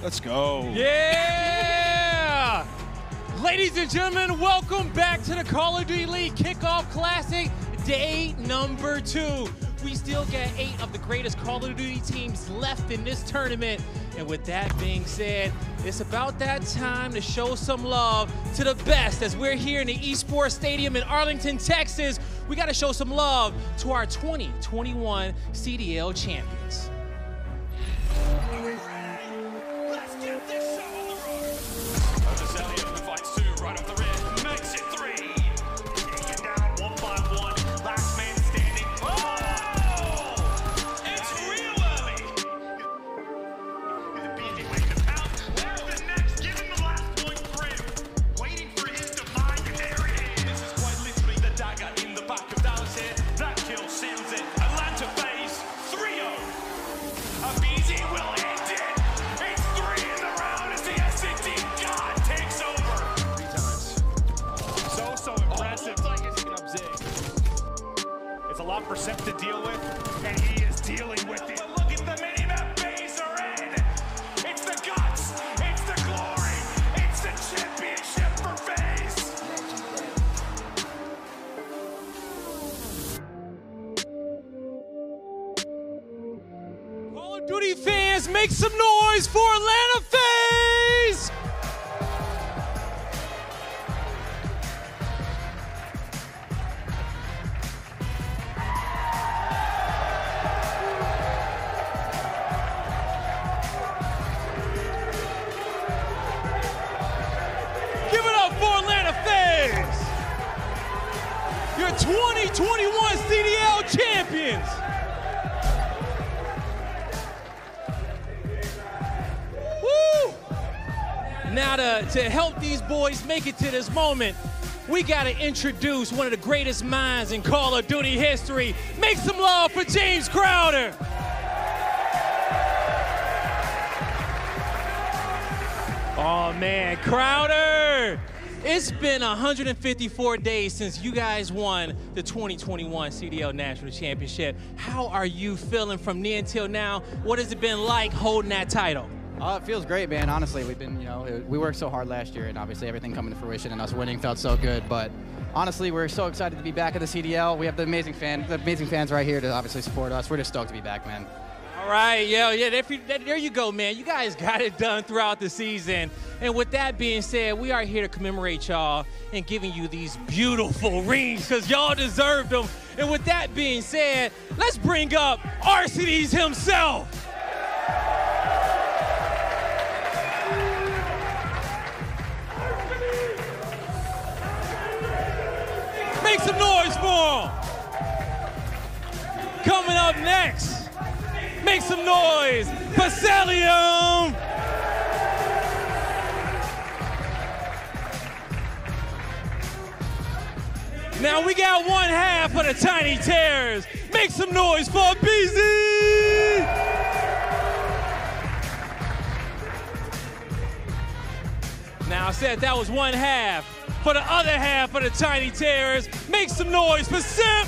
Let's go. Yeah! Ladies and gentlemen, welcome back to the Call of Duty League Kickoff Classic, day number 2. We still got 8 of the greatest Call of Duty teams left in this tournament. And with that being said, it's about that time to show some love to the best. As we're here in the Esports Stadium in Arlington, Texas, we got to show some love to our 2021 CDL champions. Let's get this show on the road. Odesellium fights 2 right off the rim, makes it 3. Taken down 1 by 1. Last man standing. Oh! It's real early. Busy waiting to pounce. There's the next. Give him the last point for him. Waiting for his demise. There it is. This is quite literally the dagger in the back of Dallas here. That kill seals it. Atlanta phase 3-0. Abizi will end it. It's 3 in the round as the SCT God takes over. 3 times. So impressive. Looks like it's Picking up Zig. It's a lot for Sep to deal with, and he is dealing with it. But look at the minimap phase are in. It's the guts. It's the glory. It's the championship for phase. Call of Duty fans, make some noise for Atlanta FaZe! Give it up for Atlanta FaZe! Your 2021 CDL champions! Woo! Now to help these boys make it to this moment, we gotta introduce one of the greatest minds in Call of Duty history. Make some love for James Crowder. Oh man, Crowder! It's been 154 days since you guys won the 2021 CDL National Championship. How are you feeling from then till now? What has it been like holding that title? It feels great, man. Honestly, we've been, we worked so hard last year, and obviously everything coming to fruition and us winning felt so good. But honestly, we're so excited to be back at the CDL. We have the amazing fans right here to obviously support us. We're just stoked to be back, man. All right, yeah, there you go, man. You guys got it done throughout the season. And with that being said, we are here to commemorate y'all and giving you these beautiful rings because y'all deserved them. And with that being said, let's bring up Arcitys himself. Make some noise for him. Coming up next, make some noise, Odesellium. Now we got 1/2 of the Tiny Terrors. Make some noise for BZ. Now I said that was 1/2. For the other half of the Tiny Terrors, make some noise for Sep.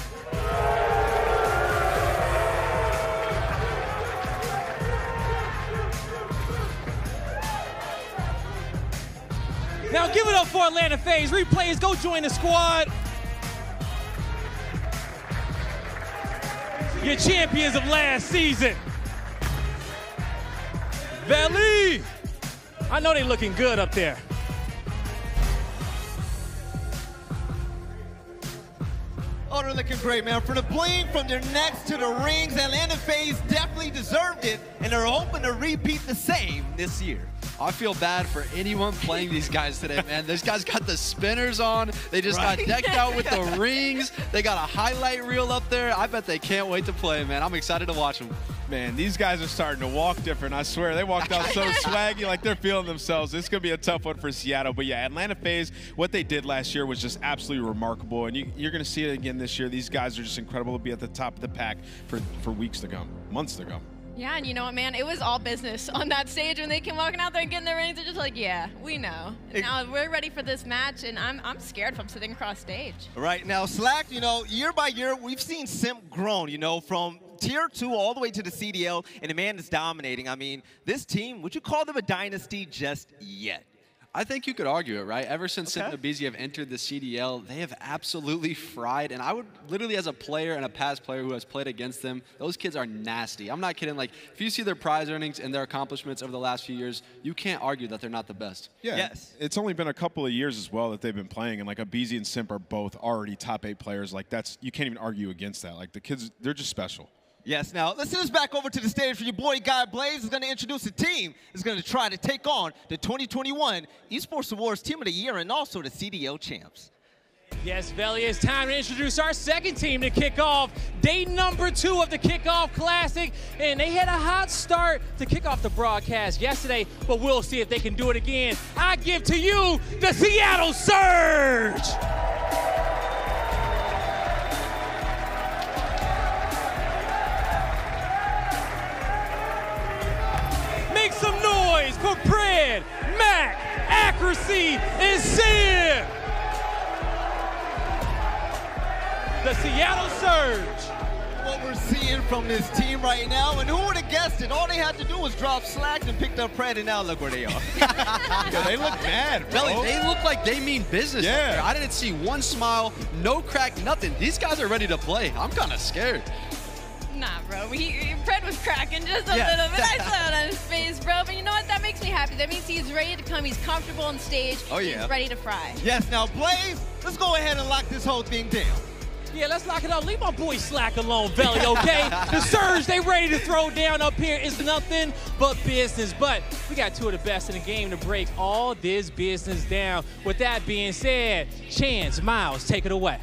Now give it up for Atlanta FaZe. Replays, go join the squad. Your champions of last season. Valley. I know they looking good up there. Oh, they're looking great, man. From the bling, from their necks to the rings, Atlanta FaZe definitely deserved it, and they're hoping to repeat the same this year. I feel bad for anyone playing these guys today, man. Those guys got the spinners on. They just got decked out with the rings. They got a highlight reel up there. I bet they can't wait to play, man. I'm excited to watch them. Man, these guys are starting to walk different, I swear. They walked out so swaggy, like they're feeling themselves. It's going to be a tough one for Seattle. But yeah, Atlanta FaZe, what they did last year was just absolutely remarkable. And you're going to see it again this year. These guys are just incredible to be at the top of the pack for weeks to come, months to come. Yeah, and you know what, man? It was all business on that stage when they came walking out there and getting their rings. They're just like, yeah, we know. Now we're ready for this match, and I'm scared if I'm sitting across stage. Right now, Slack, you know, year by year, we've seen Simp grown, you know, from Tier 2 all the way to the CDL, and the man is dominating. I mean, this team, would you call them a dynasty just yet? I think you could argue it, right? Ever since Simp and Abizi have entered the CDL, they have absolutely fried. And I would literally, as a player and a past player who has played against them, those kids are nasty. I'm not kidding. Like, if you see their prize earnings and their accomplishments over the last few years, you can't argue that they're not the best. Yeah, yes. It's only been a couple of years as well that they've been playing, and like Abizi and Simp are both already top 8 players. Like, that's, you can't even argue against that. Like, the kids, they're just special. Yes, now let's send this back over to the stage for your boy Guy Blaze is going to introduce a team that's going to try to take on the 2021 Esports Awards Team of the Year and also the CDL champs. Yes, Veli, it's time to introduce our second team to kick off day number 2 of the Kickoff Classic. And they had a hot start to kick off the broadcast yesterday, but we'll see if they can do it again. I give to you the Seattle Surge! Make some noise for Pred, Mac, Accuracy, and Sim! The Seattle Surge. What we're seeing from this team right now, and who would have guessed it? All they had to do was drop Slack and picked up Pred, and now look where they are. Yeah, they look mad, bro. Belly, they look like they mean business. Yeah. Up there. I didn't see one smile, no crack, nothing. These guys are ready to play. I'm kind of scared. Nah, bro. Pred was cracking just a little bit. I saw it on his face, bro. But you know what? That makes me happy. That means he's ready to come. He's comfortable on stage. Oh, yeah. He's ready to fry. Yes, now Blaze, let's go ahead and lock this whole thing down. Yeah, let's lock it up. Leave my boy Slack alone, Veli, okay? The Surge, they ready to throw down up here. It's nothing but business. But we got 2 of the best in the game to break all this business down. With that being said, Chance, Miles, take it away.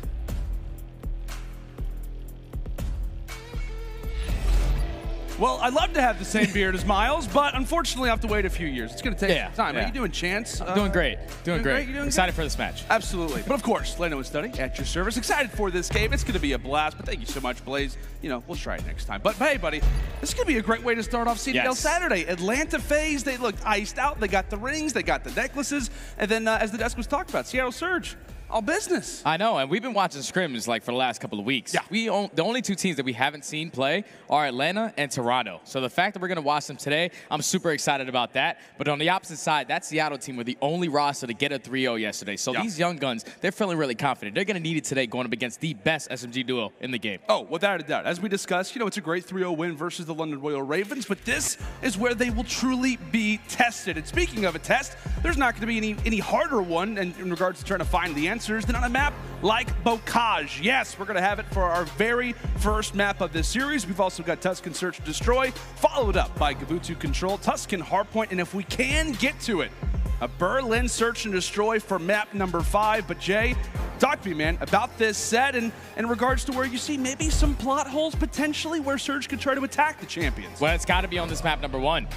Well, I'd love to have the same beard as Miles, but unfortunately I have to wait a few years. It's going to take some time. Yeah. How you doing, Chance? Doing great. Doing great. You doing Excited good? for this match. Absolutely. But of course, Leno and Study at your service. Excited for this game. It's going to be a blast, but thank you so much, Blaze. You know, we'll try it next time. But hey, buddy, this is going to be a great way to start off CDL Yes. Saturday. Atlanta FaZe, they looked iced out. They got the rings, they got the necklaces, and then as the desk was talked about, Seattle Surge. All business. I know, and we've been watching scrims like for the last couple of weeks. Yeah. The only 2 teams that we haven't seen play are Atlanta and Toronto. So the fact that we're going to watch them today, I'm super excited about that. But on the opposite side, that Seattle team were the only roster to get a 3-0 yesterday. So these young guns, they're feeling really confident. They're going to need it today going up against the best SMG duo in the game. Oh, without a doubt. As we discussed, you know, it's a great 3-0 win versus the London Royal Ravens, but this is where they will truly be tested. And speaking of a test, there's not going to be any harder one in regards to trying to find the answers than on a map like Bocage. Yes, we're going to have it for our very first map of this series. We've also got Tuscan Search and Destroy, followed up by Gavutu Control, Tuscan Hardpoint, and if we can get to it, a Berlin Search and Destroy for map number 5. But Jay, talk to me, man, about this set and in regards to where you see maybe some plot holes potentially where Surge could try to attack the champions. Well, it's got to be on this map number 1.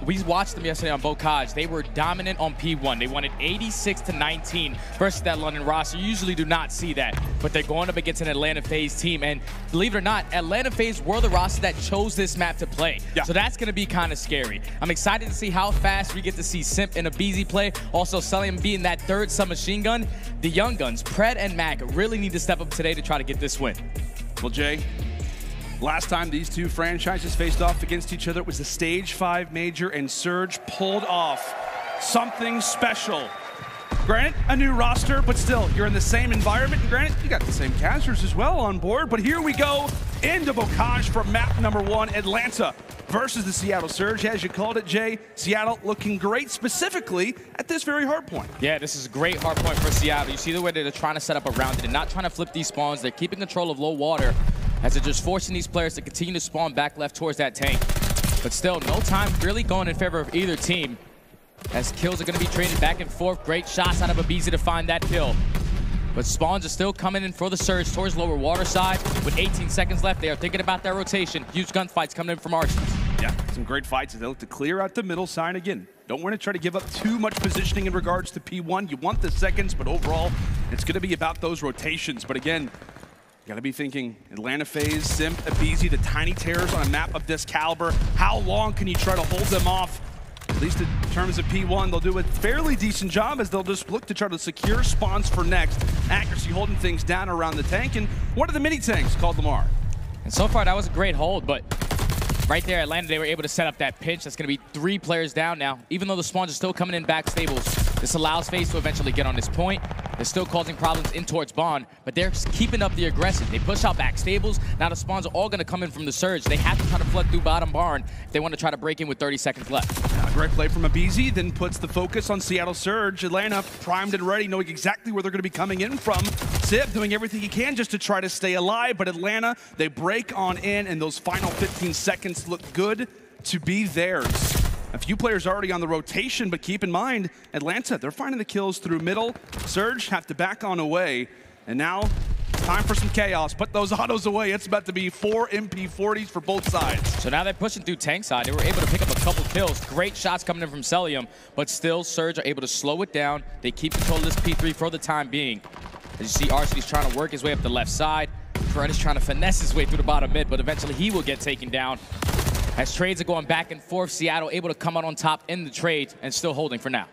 We watched them yesterday on Bocage. They were dominant on P1. They won it 86-19 versus that London roster. You usually do not see that, but they're going up against an Atlanta FaZe team. And believe it or not, Atlanta FaZe were the roster that chose this map to play. Yeah. So that's going to be kind of scary. I'm excited to see how fast we get to see Simp and Abizi play. Also, Selim being that 3rd submachine gun. The young guns, Pred and Mac, really need to step up today to try to get this win. Well, Jay, last time these 2 franchises faced off against each other, it was the Stage 5 Major, and Surge pulled off something special. Granted, a new roster, but still, you're in the same environment. And granted, you got the same casters as well on board. But here we go into Bocage for map number 1, Atlanta versus the Seattle Surge. As you called it, Jay, Seattle looking great specifically at this very hard point. Yeah, this is a great hard point for Seattle. You see the way that they're trying to set up around it and not trying to flip these spawns. They're keeping control of low water as they're just forcing these players to continue to spawn back left towards that tank. But still, no time really going in favor of either team, as kills are going to be traded back and forth. Great shots out of Abizi to find that kill. But spawns are still coming in for the Surge towards lower water side. With 18 seconds left, they are thinking about their rotation. Huge gunfights coming in from Arsons. Yeah, some great fights as they look to clear out the middle side again. Don't want to try to give up too much positioning in regards to P1. You want the seconds, but overall, it's going to be about those rotations. But again, you got to be thinking Atlanta FaZe, Simp, Abizi, the Tiny Terrors on a map of this caliber. How long can you try to hold them off? At least in terms of P1, they'll do a fairly decent job as they'll just look to try to secure spawns for next. Accuracy holding things down around the tank, and one of the mini tanks called Lamar. And so far, that was a great hold, but right there, Atlanta, they were able to set up that pinch. That's going to be 3 players down now. Even though the spawns are still coming in back stables, this allows FaZe to eventually get on this point. They're still causing problems in towards Bond, but they're keeping up the aggression. They push out back stables. Now the spawns are all going to come in from the surge. They have to try to flood through bottom barn if they want to try to break in with 30 seconds left. Great play from aBeZy, then puts the focus on Seattle Surge. Atlanta primed and ready, knowing exactly where they're going to be coming in from. Sib doing everything he can just to try to stay alive, but Atlanta, they break on in, and those final 15 seconds look good to be theirs. A few players already on the rotation, but keep in mind, Atlanta, they're finding the kills through middle. Surge have to back on away, and now time for some chaos. Put those autos away. It's about to be 4 MP40s for both sides. So now they're pushing through tank side. They were able to pick up a couple kills. Great shots coming in from Celium, but still Surge are able to slow it down. They keep control of this P3 for the time being. As you see, Arcedy's trying to work his way up the left side. Fred is trying to finesse his way through the bottom mid, but eventually he will get taken down. As trades are going back and forth, Seattle able to come out on top in the trade and still holding for now.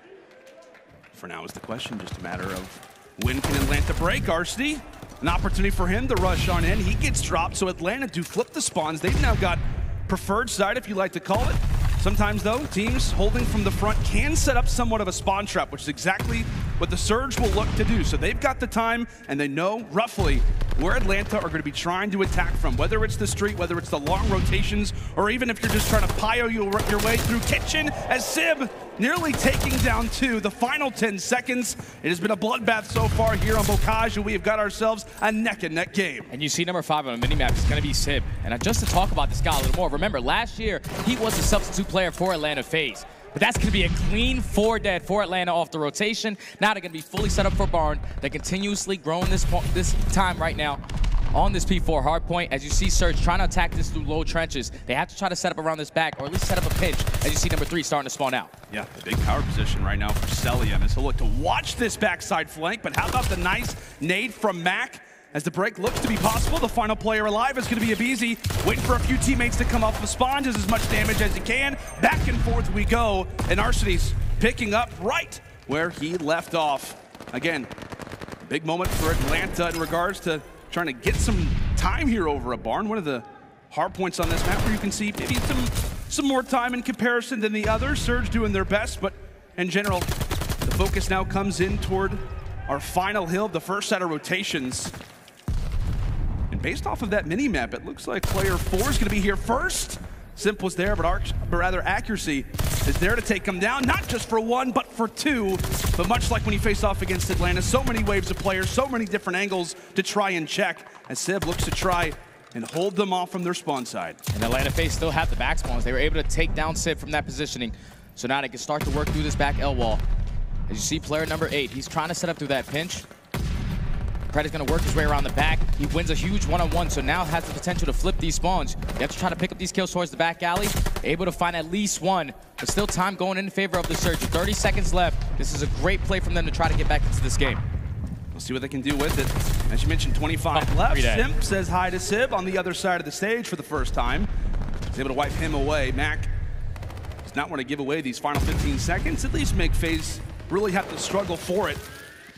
For now is the question, just a matter of when can Atlanta break. Arcedy, an opportunity for him to rush on in. He gets dropped, so Atlanta do flip the spawns. They've now got preferred side, if you like to call it. Sometimes, though, teams holding from the front can set up somewhat of a spawn trap, which is exactly what the Surge will look to do. So they've got the time, and they know roughly where Atlanta are going to be trying to attack from, whether it's the street, whether it's the long rotations, or even if you're just trying to pyro your way through Kitchen, as Sib nearly taking down 2. The final 10 seconds. It has been a bloodbath so far here on Bocage, and we have got ourselves a neck-and-neck game. And you see number 5 on the minimap is going to be Sib. And just to talk about this guy a little more, remember, last year, he was a substitute player for Atlanta FaZe. But that's going to be a clean 4 dead for Atlanta off the rotation. Now they're going to be fully set up for Barn. They're continuously growing this time right now on this P4 hardpoint. As you see Surge trying to attack this through low trenches. They have to try to set up around this back, or at least set up a pinch, as you see number 3 starting to spawn out. Yeah, a big power position right now for Celium as he'll look to watch this backside flank, but how about the nice nade from Mac? As the break looks to be possible, the final player alive is going to be aBeZy, waiting for a few teammates to come off the spawn, does as much damage as he can. Back and forth we go, and Arcedy's picking up right where he left off. Again, big moment for Atlanta in regards to trying to get some time here over a barn. One of the hard points on this map where you can see maybe some more time in comparison than the others. Surge doing their best, but in general, the focus now comes in toward our final hill, the first set of rotations. And based off of that mini-map, it looks like player 4 is going to be here first. Simp was there, but rather accuracy is there to take him down, not just for 1, but for 2. But much like when you face off against Atlanta, so many waves of players, so many different angles to try and check, as Sib looks to try and hold them off from their spawn side. And Atlanta FaZe still have the back spawns. They were able to take down Sib from that positioning. So now they can start to work through this back L wall. As you see player number 8, he's trying to set up through that pinch. Pred is going to work his way around the back. He wins a huge one-on-one, so now has the potential to flip these spawns. You have to try to pick up these kills towards the back alley. Able to find at least 1, but still time going in favor of the Surge. 30 seconds left. This is a great play from them to try to get back into this game. We'll see what they can do with it. As you mentioned, 25 left. Simp says hi to Sib on the other side of the stage for the first time. He's able to wipe him away. Mac does not want to give away these final 15 seconds, at least make FaZe really have to struggle for it.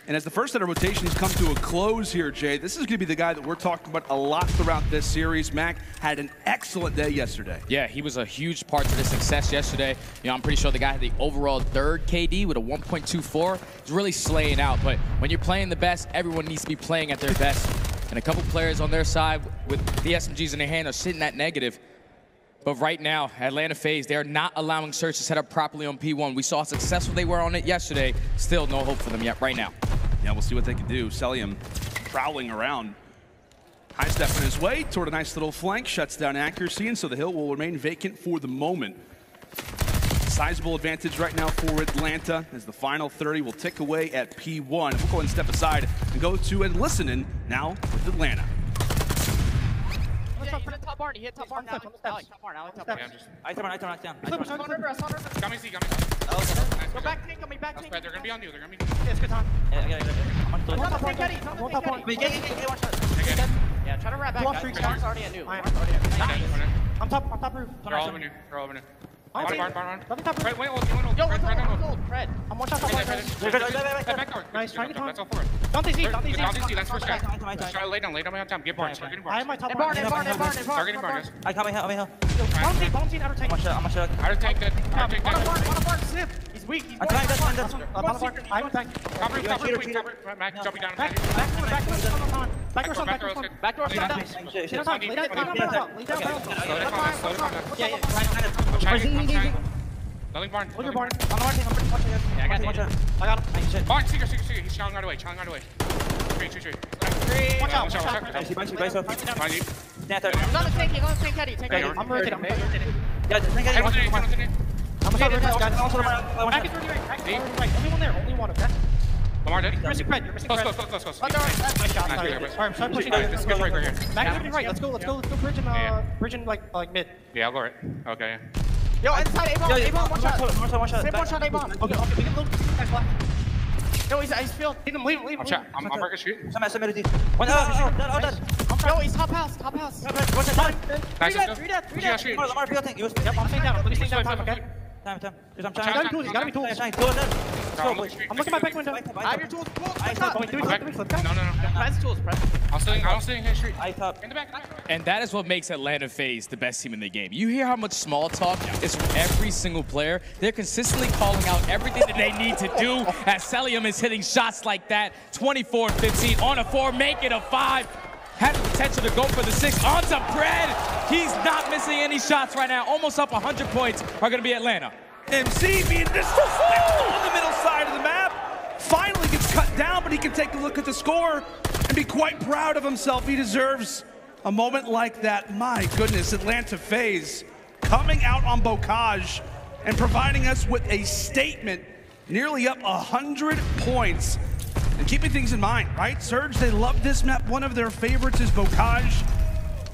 And as the first set of rotations come to a close here, Jay, this is going to be the guy that we're talking about a lot throughout this series. Mac had an excellent day yesterday. Yeah, he was a huge part to the success yesterday. You know, I'm pretty sure the guy had the overall 3rd KD with a 1.24. He's really slaying out, but when you're playing the best, everyone needs to be playing at their best. And a couple players on their side with the SMGs in their hand are sitting at negative. But right now, Atlanta FaZe, they are not allowing Surge to set up properly on P1. We saw how successful they were on it yesterday. Still no hope for them yet right now. Yeah, we'll see what they can do. Celium prowling around. High step in his way toward a nice little flank, shuts down accuracy, and so the hill will remain vacant for the moment. Sizable advantage right now for Atlanta as the final 30 will tick away at P1. We'll go ahead and step aside and go to and listening now with Atlanta. He hit top barn, he hit top barn. Top barn, Alex, top barn. I turn down. Got me, Go back, Nick, on me, back, Nick. They're gonna be on you, Yeah, it's good time. Yeah. Yeah, try to wrap back. Mark's already at new. I'm top roof. They're all over new. Barn. Let me top Wait, Yo, Fred, ult. Fred. I'm one shot. Back door. Nice, trying to top. That's all forward. Don't they see? That's first guy. Try to lay down on time. Get Barn. Start getting I have Barn. my top Barn. Start getting Barn, guys. I got my hill. Bomb team outer tank. Outer tank dead. Outer tank dead. Barn, snip. He's weak. He's I'm trying I that. have a tank. Top roof. Mac, jumping down. Back door. Back door. Lay down. I'm trying. Nothing Barn. Look your Barn. I'm watching. Yeah, I got it. I got him. Barn, Seeker. He's challenging right away. Tree. Watch out. Behind you. He's on the tank. He's on the tank, Teddy. Tank, Teddy. I'm rotating. Hey, what's the name? I'm gonna start guys. Back in 30 right. Only one there. Only one. Okay. Lamar dead. You're missing Fred. Close. Nice shot. Sorry. Alright, start pushing. This good break right here. Back to right. Let's go. Bridge and like mid. Yeah, I'll go right. Okay. Yo, inside A-bomb. One shot. Same one shot A-bomb. Okay, we can look. Guys, black. Yo, he's filled. Leave him. I'm breaking shoot. Yo, he's top house. Nice, let's go. Three death. Yep, I'm staying down. Let me stay down time, okay? He's gotta be tools. I'm looking my back window. I have your tools. No. Nice tools, Brett. I'm still in street. In the back. And that is what makes Atlanta FaZe the best team in the game. You hear how much small talk is from every single player. They're consistently calling out everything that they need to do as Cellium is hitting shots like that. 24-15 on a 4, make it a 5. Had the potential to go for the 6. On to Bread. He's not missing any shots right now. Almost up 100 points are going to be Atlanta. MC being disrespectful on the middle side of the map. Finally gets cut down, but he can take a look at the score and be quite proud of himself. He deserves a moment like that. My goodness, Atlanta FaZe coming out on Bocage and providing us with a statement, nearly up 100 points. And keeping things in mind, right? Surge, they love this map. One of their favorites is Bocage,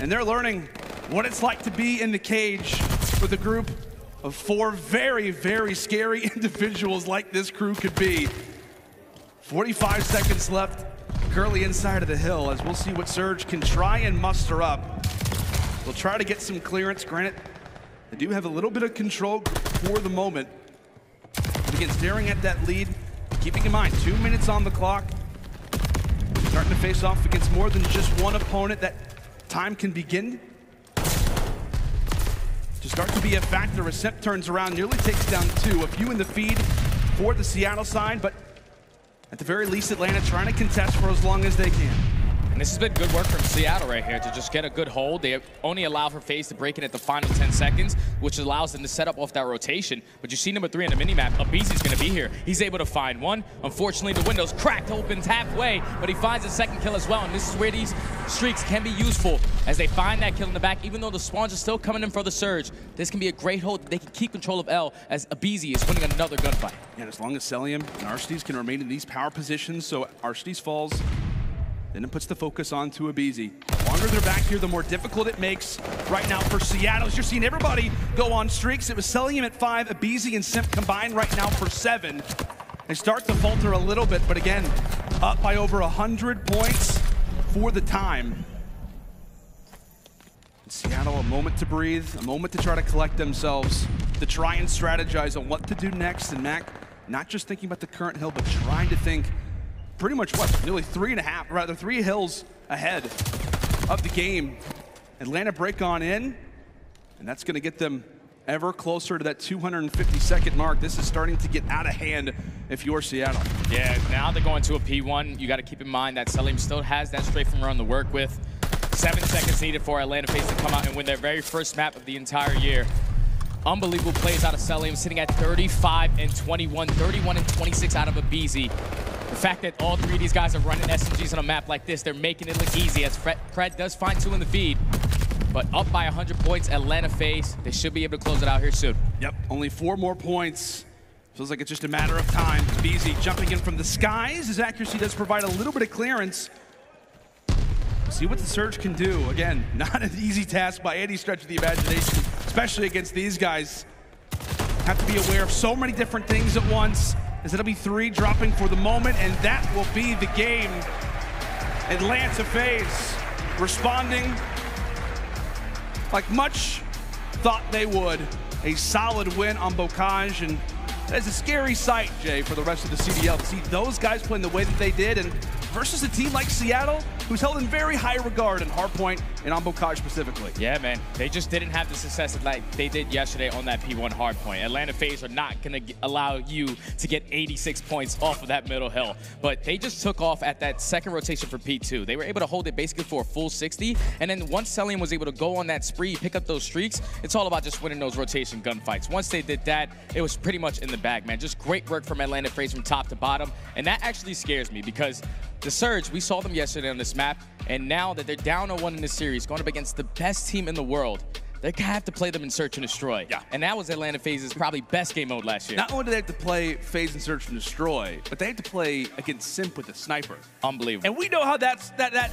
and they're learning what it's like to be in the cage with a group of 4 very, very scary individuals like this crew could be. 45 seconds left, Curly inside of the hill, as we'll see what Surge can try and muster up. They'll try to get some clearance. Granted, they do have a little bit of control for the moment. But again, staring at that lead, keeping in mind, 2 minutes on the clock. Starting to face off against more than just one opponent. That time can begin to start to be a factor as Sep turns around, nearly takes down 2. A few in the feed for the Seattle side, but at the very least, Atlanta trying to contest for as long as they can. And this has been good work from Seattle right here to just get a good hold. They only allow for FaZe to break in at the final 10 seconds, which allows them to set up off that rotation. But you see number 3 on the minimap, aBeZy's going to be here. He's able to find one. Unfortunately, the window's cracked, opens halfway, but he finds a second kill as well. And this is where these streaks can be useful as they find that kill in the back. Even though the spawns are still coming in for the Surge, this can be a great hold. They can keep control of L as aBeZy is winning another gunfight. And as long as Cellium and Arcitys can remain in these power positions, so Arcitys falls, then it puts the focus on to aBeZy. The longer they're back here, the more difficult it makes right now for Seattle. As you're seeing everybody go on streaks. It was Cellium at 5, aBeZy and Simp combined right now for 7. They start to falter a little bit, but again, up by over 100 points for the time. Seattle, a moment to breathe, a moment to try to collect themselves, to try and strategize on what to do next. And Mac, not just thinking about the current hill, but trying to think pretty much what, nearly 3 hills ahead of the game. Atlanta break on in, and that's going to get them ever closer to that 250-second mark. This is starting to get out of hand if you're Seattle. Yeah, now they're going to a P1. You got to keep in mind that Cellium still has that strafe from run to work with. 7 seconds needed for Atlanta FaZe to come out and win their very first map of the entire year. Unbelievable plays out of Cellium, sitting at 35 and 21, 31 and 26 out of aBeZy. The fact that all 3 of these guys are running SMGs on a map like this, they're making it look easy as Fred does find 2 in the feed. But up by 100 points, Atlanta FaZe, they should be able to close it out here soon. Yep, only 4 more points. Feels like it's just a matter of time. aBeZy jumping in from the skies. His accuracy does provide a little bit of clearance. See what the Surge can do. Again, not an easy task by any stretch of the imagination, especially against these guys. Have to be aware of so many different things at once, as it'll be 3 dropping for the moment, and that will be the game. Atlanta FaZe responding like much thought they would. a solid win on Bocage, and that's a scary sight, Jay, for the rest of the CDL to see those guys playing the way that they did, and versus a team like Seattle, who's held in very high regard in Hardpoint and on Bocage specifically. Yeah, man. They just didn't have the success like they did yesterday on that P1 Hardpoint. Atlanta FaZe are not going to allow you to get 86 points off of that middle hill. But they just took off at that second rotation for P2. They were able to hold it basically for a full 60. And then once Cellium was able to go on that spree, pick up those streaks, it's all about just winning those rotation gunfights. Once they did that, it was pretty much in the bag, man. Just great work from Atlanta FaZe from top to bottom. And that actually scares me because the Surge, we saw them yesterday on this map, and now that they're down 0-1 in this series, going up against the best team in the world, they have to play them in Search and Destroy. Yeah. And that was Atlanta FaZe's probably best game mode last year. Not only do they have to play FaZe and Search and Destroy, but they have to play against Simp with a sniper. Unbelievable. And we know how that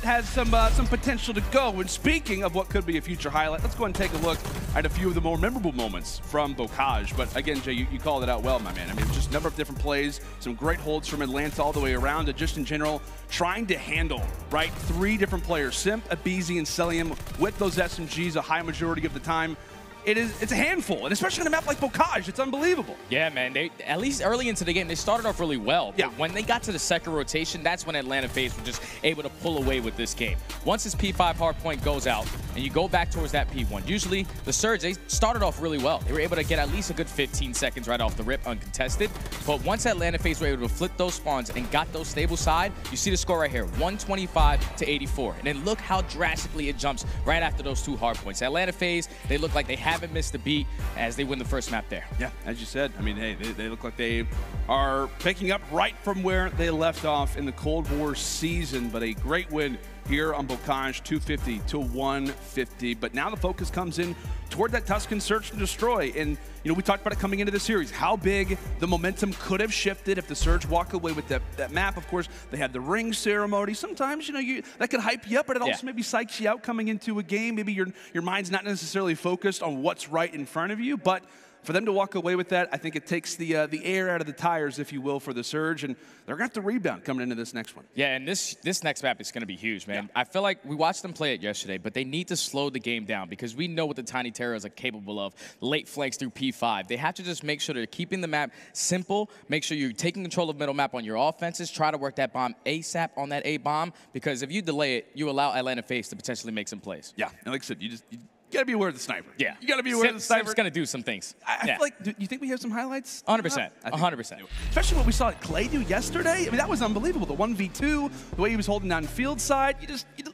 has some potential to go. And speaking of what could be a future highlight, let's go ahead and take a look at a few of the more memorable moments from Bocage. But again, Jay, you called it out well, my man. I mean, just a number of different plays, some great holds from Atlanta all the way around, and just in general, trying to handle, right, 3 different players, Simp, aBeZy, and Cellium, with those SMGs a high majority of the time. It's a handful, and especially on a map like Bocage, it's unbelievable. Yeah, man. They, at least early into the game, they started off really well. Yeah. But when they got to the second rotation, that's when Atlanta FaZe were just able to pull away with this game. Once this P5 hardpoint goes out, and you go back towards that P1, usually the Surge, they started off really well. They were able to get at least a good 15 seconds right off the rip, uncontested. But once Atlanta FaZe were able to flip those spawns and got those stable side, you see the score right here, 125 to 84. And then look how drastically it jumps right after those 2 hardpoints. Atlanta FaZe, they look like they haven't missed a beat as they win the first map there. Yeah, as you said, I mean, hey, they look like they are picking up right from where they left off in the Cold War season, but a great win here on Bocage, 250 to 150. But now the focus comes in toward that Tusken Search and Destroy. And, you know, we talked about it coming into the series, how big the momentum could have shifted if the Surge walk away with that map. Of course, they had the ring ceremony. Sometimes, you know, that could hype you up, but it also maybe psychs you out coming into a game. Maybe your mind's not necessarily focused on what's right in front of you, but for them to walk away with that, I think it takes the air out of the tires, if you will, for the Surge, and they're going to have to rebound coming into this next one. Yeah, and this next map is going to be huge, man. Yeah. I feel like we watched them play it yesterday, but they need to slow the game down because we know what the Tiny Terrors are capable of. Late flanks through P5. They have to just make sure they're keeping the map simple, make sure you're taking control of middle map on your offenses, try to work that bomb ASAP on that A bomb, because if you delay it, you allow Atlanta FaZe to potentially make some plays. Yeah, and like I said, you gotta be aware of the sniper. Yeah. You gotta be aware of the sniper. Simp's gonna do some things. I feel like, do you think we have some highlights? 100%. 100%. Especially what we saw Clay do yesterday. I mean, that was unbelievable. The 1v2, the way he was holding down field side.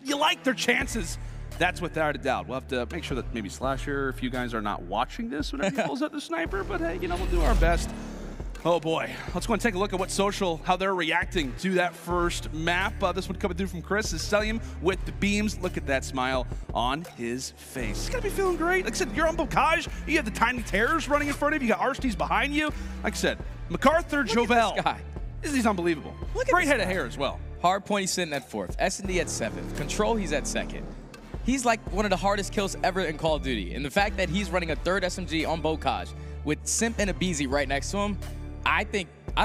You like their chances. That's without a doubt. We'll have to make sure that maybe Slasher, if you guys are not watching this whenever he pulls out the sniper, but hey, you know, we'll do our best. Oh boy, let's go and take a look at what Social, how they're reacting to that first map. This one coming through from Chris is Cellium with the beams. Look at that smile on his face. He's gonna be feeling great. Like I said, you're on Bocage. You have the Tiny Terrors running in front of you. You got Arstees behind you. Like I said, MacArthur, Jovel. He's unbelievable. Great head of hair as well. Hardpoint, he's sitting at 4th. S&D at 7th. Control, he's at 2nd. He's like one of the hardest kills ever in Call of Duty. And the fact that he's running a 3rd SMG on Bocage with Simp and aBeZy right next to him, I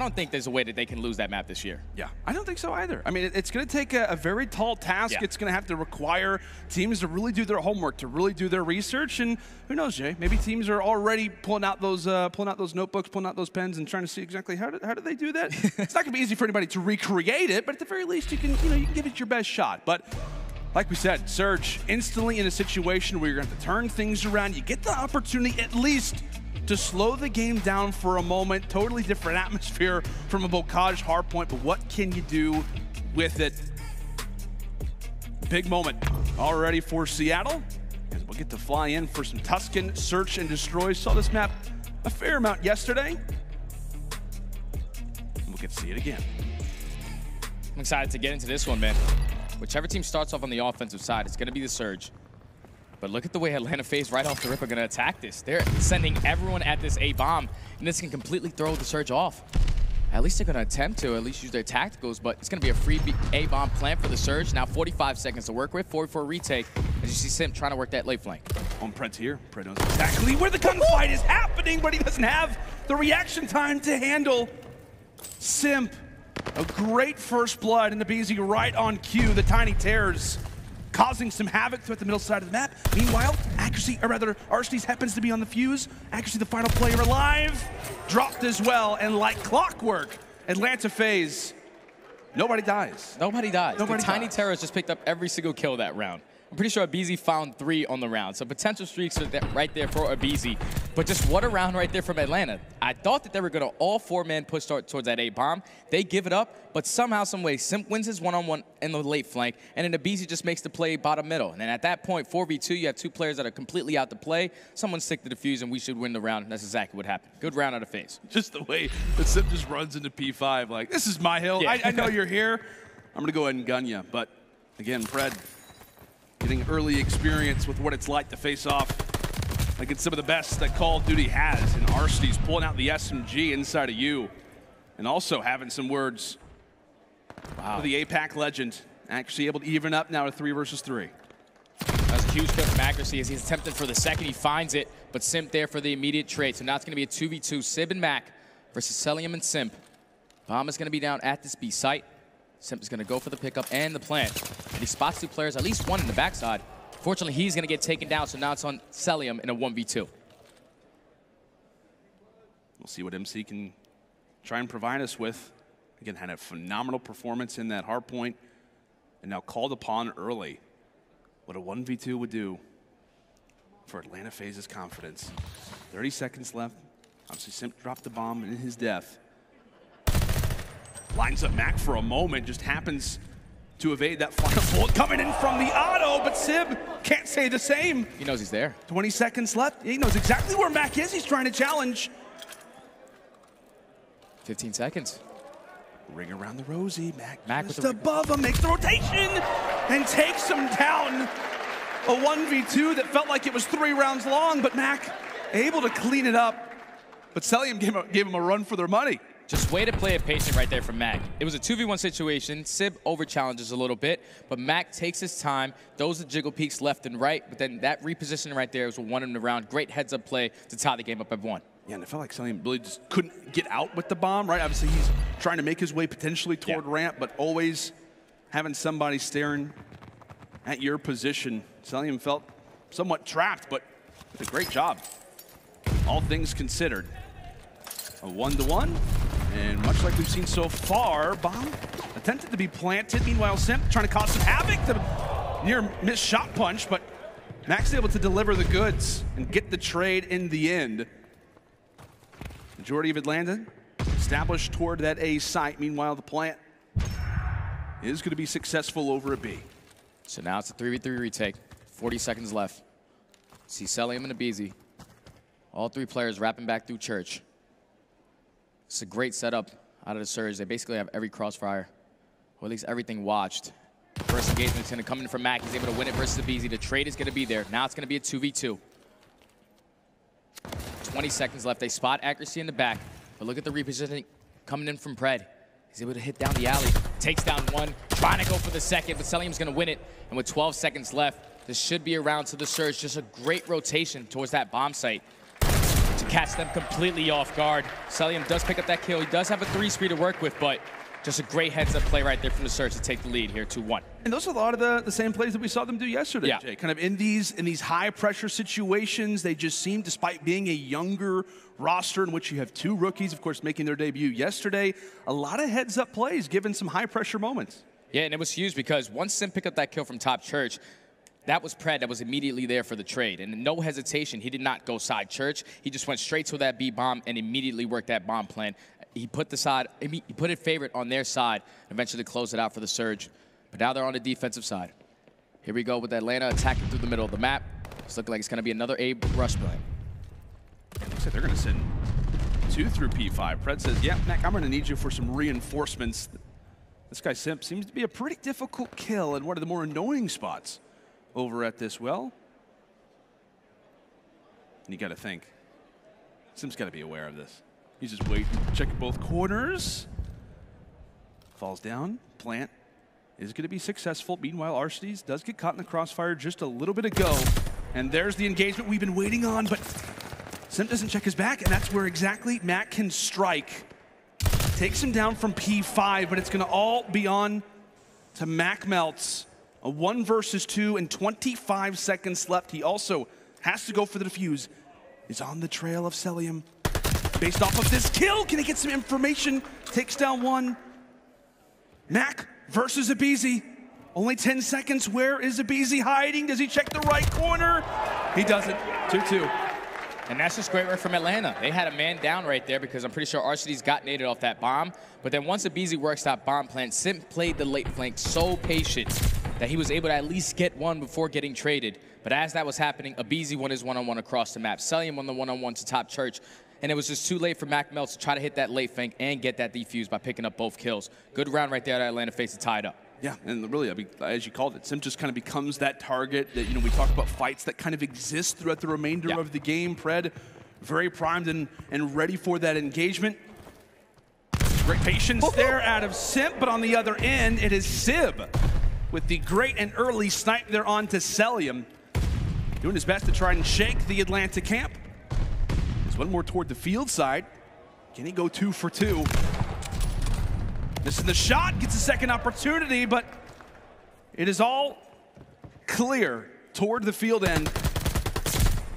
don't think there's a way that they can lose that map this year. Yeah, I don't think so either. I mean, it's going to take a very tall task. Yeah. It's going to have to require teams to really do their homework, to really do their research. And who knows, Jay? Maybe teams are already pulling out those notebooks, pulling out those pens, and trying to see exactly how do they do that. It's not going to be easy for anybody to recreate it, but at the very least, you can give it your best shot. But like we said, Surge instantly in a situation where you're going to have to turn things around. You get the opportunity at least to slow the game down for a moment. Totally different atmosphere from a Bocage hardpoint, but what can you do with it? Big moment already for Seattle, as we'll get to fly in for some Tusken Search and Destroy. Saw this map a fair amount yesterday. We'll get to see it again. I'm excited to get into this one, man. Whichever team starts off on the offensive side, it's going to be the Surge. But look at the way Atlanta FaZe right off the rip are going to attack this. They're sending everyone at this A-bomb, and this can completely throw the Surge off. At least they're going to attempt to at least use their tacticals, but it's going to be a free A-bomb plan for the Surge. Now 45 seconds to work with, 44 retake, as you see Simp trying to work that late flank. On Pred's here. Pred knows exactly where the gunfight is happening, but he doesn't have the reaction time to handle Simp. A great first blood, and aBeZy right on cue. The Tiny Terrors causing some havoc throughout the middle side of the map. Meanwhile, Accuracy, or rather, Arcties happens to be on the fuse. Accuracy, the final player alive, dropped as well, and like clockwork, Atlanta FaZe, nobody dies. Nobody dies. Nobody the Tiny dies. Terrors just picked up every single kill that round. I'm pretty sure aBeZy found 3 on the round. So potential streaks are right there for aBeZy. But just what a round right there from Atlanta. I thought that they were going to all 4-man push towards that A-bomb. They give it up, but somehow, some way, Simp wins his one-on-one in the late flank, and then aBeZy just makes the play bottom middle. And then at that point, 4v2, you have 2 players that are completely out to play. Someone stick to the fuse, and we should win the round. And that's exactly what happened. Good round out of FaZe. Just the way that Simp just runs into P5, like, this is my hill. Yeah. I know you're here. I'm going to go ahead and gun you. But again, Pred getting early experience with what it's like to face off against some of the best that Call of Duty has. And Arcties pulling out the SMG inside of you. And also having some words for the APAC legend. Actually able to even up now to 3 versus 3. That's a huge kill from Accuracy as he's attempting for the second. He finds it, but Simp there for the immediate trade. So now it's going to be a 2v2. Sib and Mac versus Cellium and Simp. Bomb is going to be down at this B site. Simp is going to go for the pickup and the plant. And he spots 2 players, at least one in the backside. Fortunately, he's going to get taken down, so now it's on Cellium in a 1v2. We'll see what MC can try and provide us with. Again, had a phenomenal performance in that hard point, and now called upon early. What a 1v2 would do for Atlanta FaZe's confidence. 30 seconds left. Obviously, Simp dropped the bomb in his death. Lines up Mac for a moment, just happens to evade that final bullet coming in from the auto, but Sib can't say the same. He knows he's there. 20 seconds left. He knows exactly where Mac is. He's trying to challenge. 15 seconds. Ring around the rosy. Mac with just the above him, makes the rotation and takes him down. A 1v2 that felt like it was 3 rounds long, but Mac able to clean it up. But Cellium gave him a run for their money. Just way to play it patient right there from Mac. It was a 2v1 situation. Sib over-challenges a little bit, but Mac takes his time, those the jiggle peaks left and right, but then that repositioning right there was what won him the round. Great heads-up play to tie the game up at 1. Yeah, and it felt like Cellium really just couldn't get out with the bomb, right? Obviously, he's trying to make his way potentially toward ramp, but always having somebody staring at your position. Cellium felt somewhat trapped, but did a great job. All things considered. A 1-to-1, and much like we've seen so far, bomb attempted to be planted. Meanwhile, Simp trying to cause some havoc. The near missed shot punch, but Mac's able to deliver the goods and get the trade in the end. Majority of Atlanta established toward that A site. Meanwhile, the plant is going to be successful over a B. So now it's a 3v3 retake. 40 seconds left. See Cellium and aBeZy. All 3 players wrapping back through Church. It's a great setup out of the Surge. They basically have every crossfire, or at least everything watched. First engagement's going to come in from Mac. He's able to win it versus aBeZy. The trade is going to be there. Now it's going to be a 2v2. 20 seconds left. They spot Accuracy in the back, but look at the repositioning coming in from Pred. He's able to hit down the alley, takes down 1, trying to go for the second, but Cellium's going to win it. And with 12 seconds left, this should be a round to the Surge. Just a great rotation towards that bomb site to catch them completely off guard. Cellium does pick up that kill. He does have a 3-speed to work with, but just a great heads-up play right there from the Surge to take the lead here, 2-1. And those are a lot of the same plays that we saw them do yesterday, Yeah. Jay. Kind of in these high-pressure situations, they just seem, despite being a younger roster in which you have 2 rookies, of course, making their debut yesterday, a lot of heads-up plays given some high-pressure moments. Yeah, and it was huge because once Simp picked up that kill from top Church, that was Pred that was immediately there for the trade. And no hesitation, he did not go side Church. He just went straight to that B bomb and immediately worked that bomb plan. He put it favorite on their side, eventually closed it out for the Surge. But now they're on the defensive side. Here we go with Atlanta attacking through the middle of the map. It's looking like it's going to be another A rush play. Looks like they're going to send 2 through P5. Pred says, yeah, Mac, I'm going to need you for some reinforcements. This guy Simp seems to be a pretty difficult kill in one of the more annoying spots over at this well. And you got to think, Simp's got to be aware of this. He's just waiting, checking both corners. Falls down, plant is going to be successful. Meanwhile, Arcties does get caught in the crossfire just a little bit ago. And there's the engagement we've been waiting on, but Simp doesn't check his back, and that's where exactly Mac can strike. Takes him down from P5, but it's going to all be on to Mac Melts. A 1 versus 2 and 25 seconds left. He also has to go for the defuse. He's on the trail of Cellium. Based off of this kill, can he get some information? Takes down one. Mac versus aBeZy. Only 10 seconds. Where is aBeZy hiding? Does he check the right corner? He doesn't. 2-2. And that's just great work from Atlanta. They had a man down right there because I'm pretty sure Arcitys got naded off that bomb. But then once aBeZy works that bomb plant, Simp played the late flank so patient that he was able to at least get one before getting traded. But as that was happening, aBeZy won his one-on-one across the map. Cellium won the one-on-one to top church. And it was just too late for Mac Melts to try to hit that late flank and get that defuse by picking up both kills. Good round right there at Atlanta FaZe to tie it up. Yeah, and really, I mean, as you called it, Simp just kind of becomes that target that, we talk about fights that kind of exist throughout the remainder of the game. Pred, very primed and ready for that engagement. Great patience there out of Simp, but on the other end, it is Sib with the great and early snipe there onto Cellium. Doing his best to try and shake the Atlanta camp. There's one more toward the field side. Can he go 2 for 2? Missing the shot, gets a second opportunity, but it is all clear toward the field end.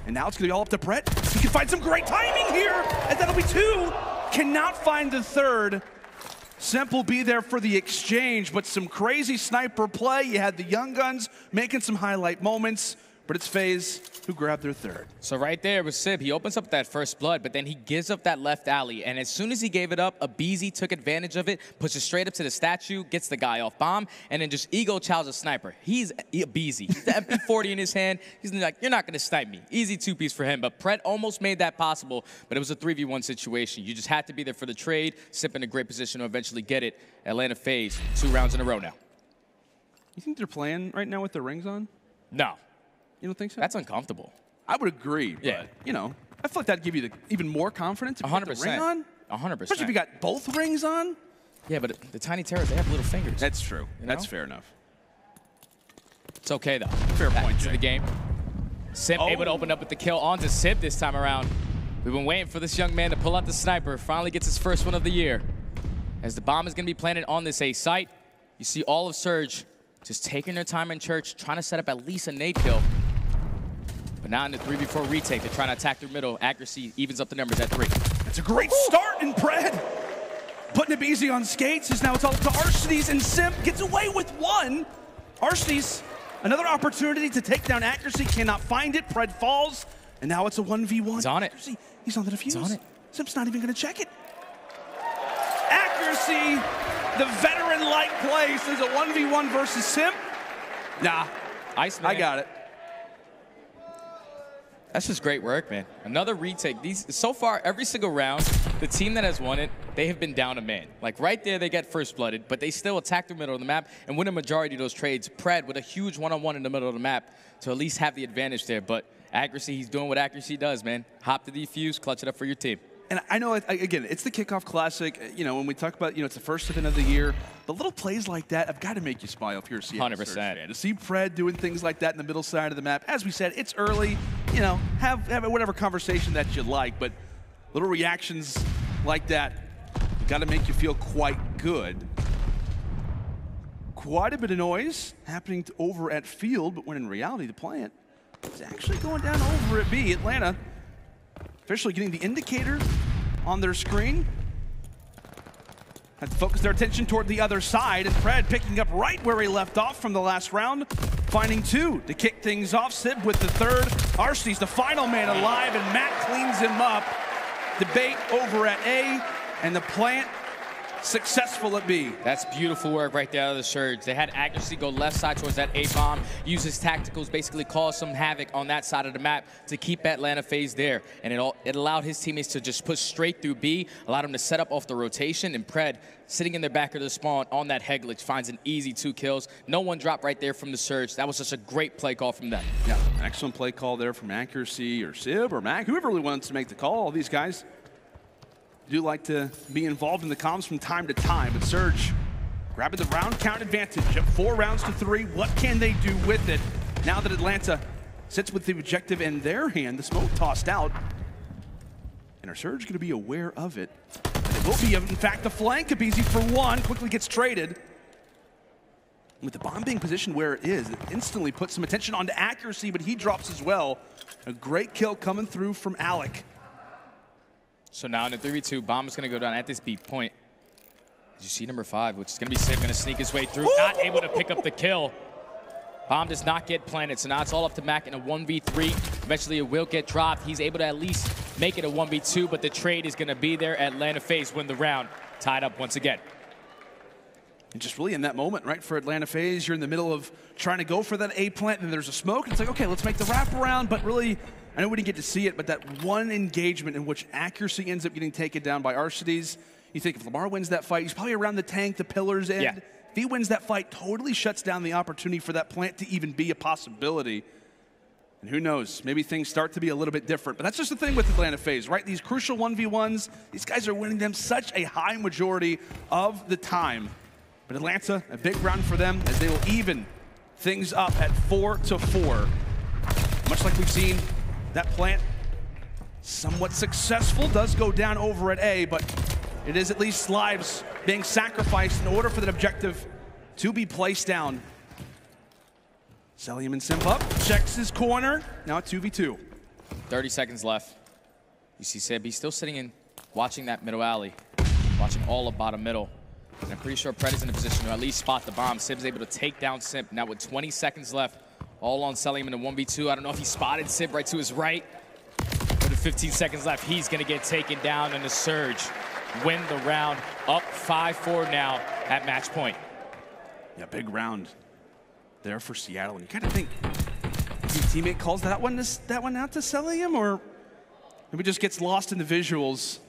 And now it's gonna be all up to Pred. He can find some great timing here, and that'll be 2. Cannot find the third. Simp will be there for the exchange, but some crazy sniper play. You had the Young Guns making some highlight moments, but it's FaZe who grabbed their third. So right there with Sib, he opens up that first blood, but then he gives up that left alley. And as soon as he gave it up, aBeZy took advantage of it, pushes straight up to the statue, gets the guy off bomb, and then just ego chows a sniper. He's aBeZy. He's the MP40 in his hand. He's like, you're not going to snipe me. Easy 2-piece for him. But Pred almost made that possible, but it was a 3v1 situation. You just had to be there for the trade. Simp in a great position to eventually get it. Atlanta FaZe, 2 rounds in a row now. You think they're playing right now with their rings on? No. You don't think so? That's uncomfortable. I would agree, yeah. But, I feel like that'd give you even more confidence if you put the ring on. 100%. Especially if you got both rings on. Yeah, but the Tiny Terrors, they have little fingers. That's true. That's fair enough. It's okay, though. Fair point, to the game. Simp able to open up with the kill onto Sib this time around. We've been waiting for this young man to pull out the sniper. Finally gets his first one of the year. As the bomb is going to be planted on this A site, you see all of Surge just taking their time in church, trying to set up at least a nade kill. But now in the 3v4 retake, they're trying to attack through middle. Accuracy evens up the numbers at 3. That's a great start in Pred. Putting aBeZy on skates is now it's all up to Arcitys, and Simp gets away with 1. Arcitys, another opportunity to take down Accuracy, cannot find it. Pred falls, and now it's a 1v1. He's on it. Accuracy, he's on the defuse. He's on it. Simp's not even going to check it. Accuracy, the veteran-like play, says a 1v1 versus Simp. Nah, Iceman. I got it. That's just great work, man. Another retake. So far, every single round, the team that has won it, they have been down a man. Like right there, they get first blooded, but they still attack the middle of the map and win a majority of those trades. Pred with a huge one-on-one in the middle of the map to at least have the advantage there. But Accuracy, he's doing what Accuracy does, man. Hop to the defuse, clutch it up for your team. And I know, again, it's the Kickoff Classic. When we talk about, it's the first event of the year, the little plays like that have got to make you smile if you're a Seattle 100%. fan. To see Pred doing things like that in the middle side of the map, as we said, it's early. Have whatever conversation that you like, but little reactions like that got to make you feel quite good. Quite a bit of noise happening over at Field, but when in reality the plant is actually going down over at B. Atlanta officially getting the indicator on their screen. Had to focus their attention toward the other side, and Pred picking up right where he left off from the last round, finding 2 to kick things off. Sib with the third. Arcitys the final man alive, and Matt cleans him up. Debate over at A, and the plant successful at B. That's beautiful work right there out of the Surge. They had Accuracy go left side towards that A-bomb, use his tacticals, basically cause some havoc on that side of the map to keep Atlanta FaZe there. And it allowed his teammates to just push straight through B, allowed him to set up off the rotation, and Pred, sitting in their back of the spawn on that head glitch, finds an easy 2 kills. No one dropped right there from the Surge. That was just a great play call from them. Yeah, excellent play call there from Accuracy or Sib or Mac, whoever really wants to make the call. All these guys do like to be involved in the comms from time to time, but Surge grabbing the round count advantage of 4 rounds to 3. What can they do with it now that Atlanta sits with the objective in their hand? The smoke tossed out, and are Surge going to be aware of it? And it will be, in fact, the flank. aBeZy for 1 quickly gets traded. With the bomb being positioned where it is, it instantly puts some attention onto accuracy, but he drops as well. A great kill coming through from Alec. So now in the 3v2, bomb is going to go down at this B point. As you see number 5, which is going to be Sib, going to sneak his way through, not able to pick up the kill. Bomb does not get planted, so now it's all up to Mac in a 1v3. Eventually it will get dropped. He's able to at least make it a 1v2, but the trade is going to be there. Atlanta FaZe win the round, tied up once again. And just really in that moment, right, for Atlanta FaZe, you're in the middle of trying to go for that A plant, and there's a smoke. It's like, okay, let's make the wraparound, but really, I know we didn't get to see it, but that one engagement in which accuracy ends up getting taken down by Arcades. You think if Lamar wins that fight, he's probably around the tank, the pillars end. Yeah. If he wins that fight, totally shuts down the opportunity for that plant to even be a possibility. And who knows, maybe things start to be a little bit different. But that's just the thing with Atlanta FaZe, right? These crucial 1v1s, these guys are winning them such a high majority of the time. But Atlanta, a big round for them as they will even things up at 4-4. Much like we've seen, that plant somewhat successful, does go down over at A, but it is at least lives being sacrificed in order for that objective to be placed down. Cellium and Simp up, checks his corner, now at 2v2. 30 seconds left. You see Sib, he's still sitting in, watching that middle alley, watching all of bottom middle. And I'm pretty sure Pred is in a position to at least spot the bomb. Sib's able to take down Simp. Now with 20 seconds left, all on Cellium in a 1v2. I don't know if he spotted Sib right to his right. But with 15 seconds left, he's going to get taken down in the surge. Win the round, up 5-4 now at match point. Yeah, big round there for Seattle. And you kind of think, his teammate calls that one out to Cellium, or maybe just gets lost in the visuals.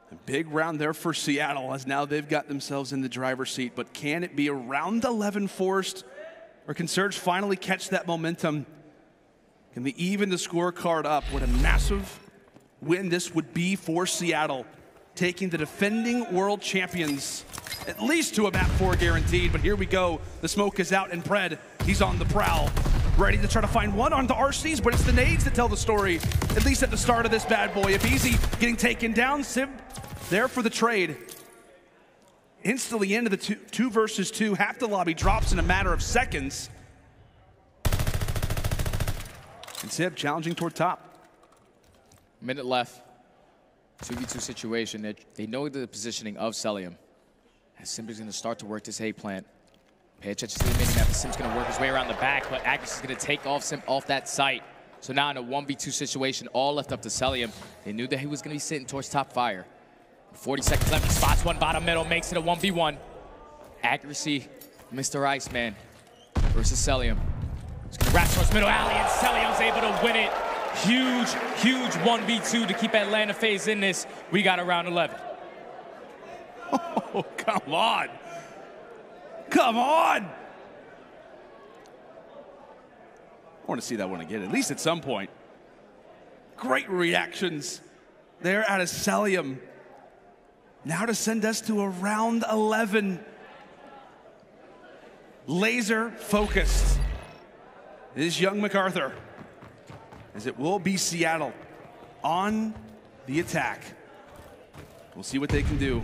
A big round there for Seattle as now they've got themselves in the driver's seat. But can it be a round 11 forced, or can Surge finally catch that momentum? Can they even the scorecard up? What a massive win this would be for Seattle, taking the defending world champions at least to a map 4 guaranteed. But here we go. The smoke is out, and Pred, he's on the prowl, ready to try to find one on the RCs, but it's the nades that tell the story, at least at the start of this bad boy. If Easy getting taken down, Sib there for the trade. Instantly into the 2 versus 2. Half the lobby drops in a matter of seconds. And Sib challenging toward top. Minute left. 2v2 situation. They know the positioning of Cellium. As Simp is going to start to work this A plant. Pay attention to the mini-map. Simp's going to work his way around the back, but Accuracy is going to take off Simp off that site. So now in a 1v2 situation, all left up to Cellium. They knew that he was going to be sitting towards top fire. 40 seconds left, he spots one bottom middle, makes it a 1v1. Accuracy, Mr. Iceman versus Cellium. He's going to wrap towards middle alley, and Cellium's able to win it. Huge, huge 1v2 to keep Atlanta FaZe in this. We got a round 11. Oh, come on. Come on. I want to see that one again, at least at some point. Great reactions there out of Cellium. Now to send us to a round 11. Laser focused is young MacArthur, as it will be Seattle on the attack. We'll see what they can do.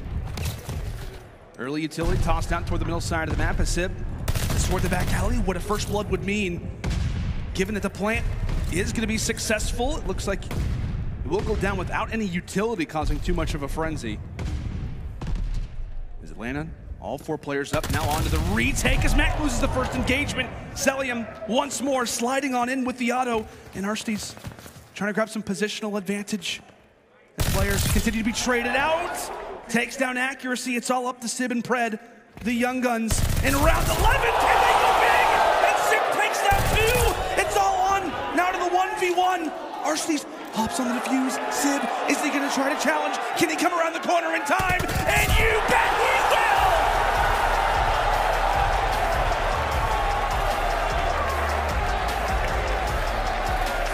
Early utility tossed out toward the middle side of the map as Sib toward the back alley. What a first blood would mean, given that the plant is going to be successful. It looks like it will go down without any utility causing too much of a frenzy. Is Atlanta, all 4 players up, now onto the retake as Mac loses the first engagement. Cellium once more sliding on in with the auto, and Arcades trying to grab some positional advantage as players continue to be traded out. Takes down Accuracy. It's all up to Sib and Pred, the Young Guns. In round 11, can they go big? And Sib takes down 2. It's all on. Now to the 1v1. Arcades hops on the defuse. Sib, is he going to try to challenge? Can he come around the corner in time? And you bet he will!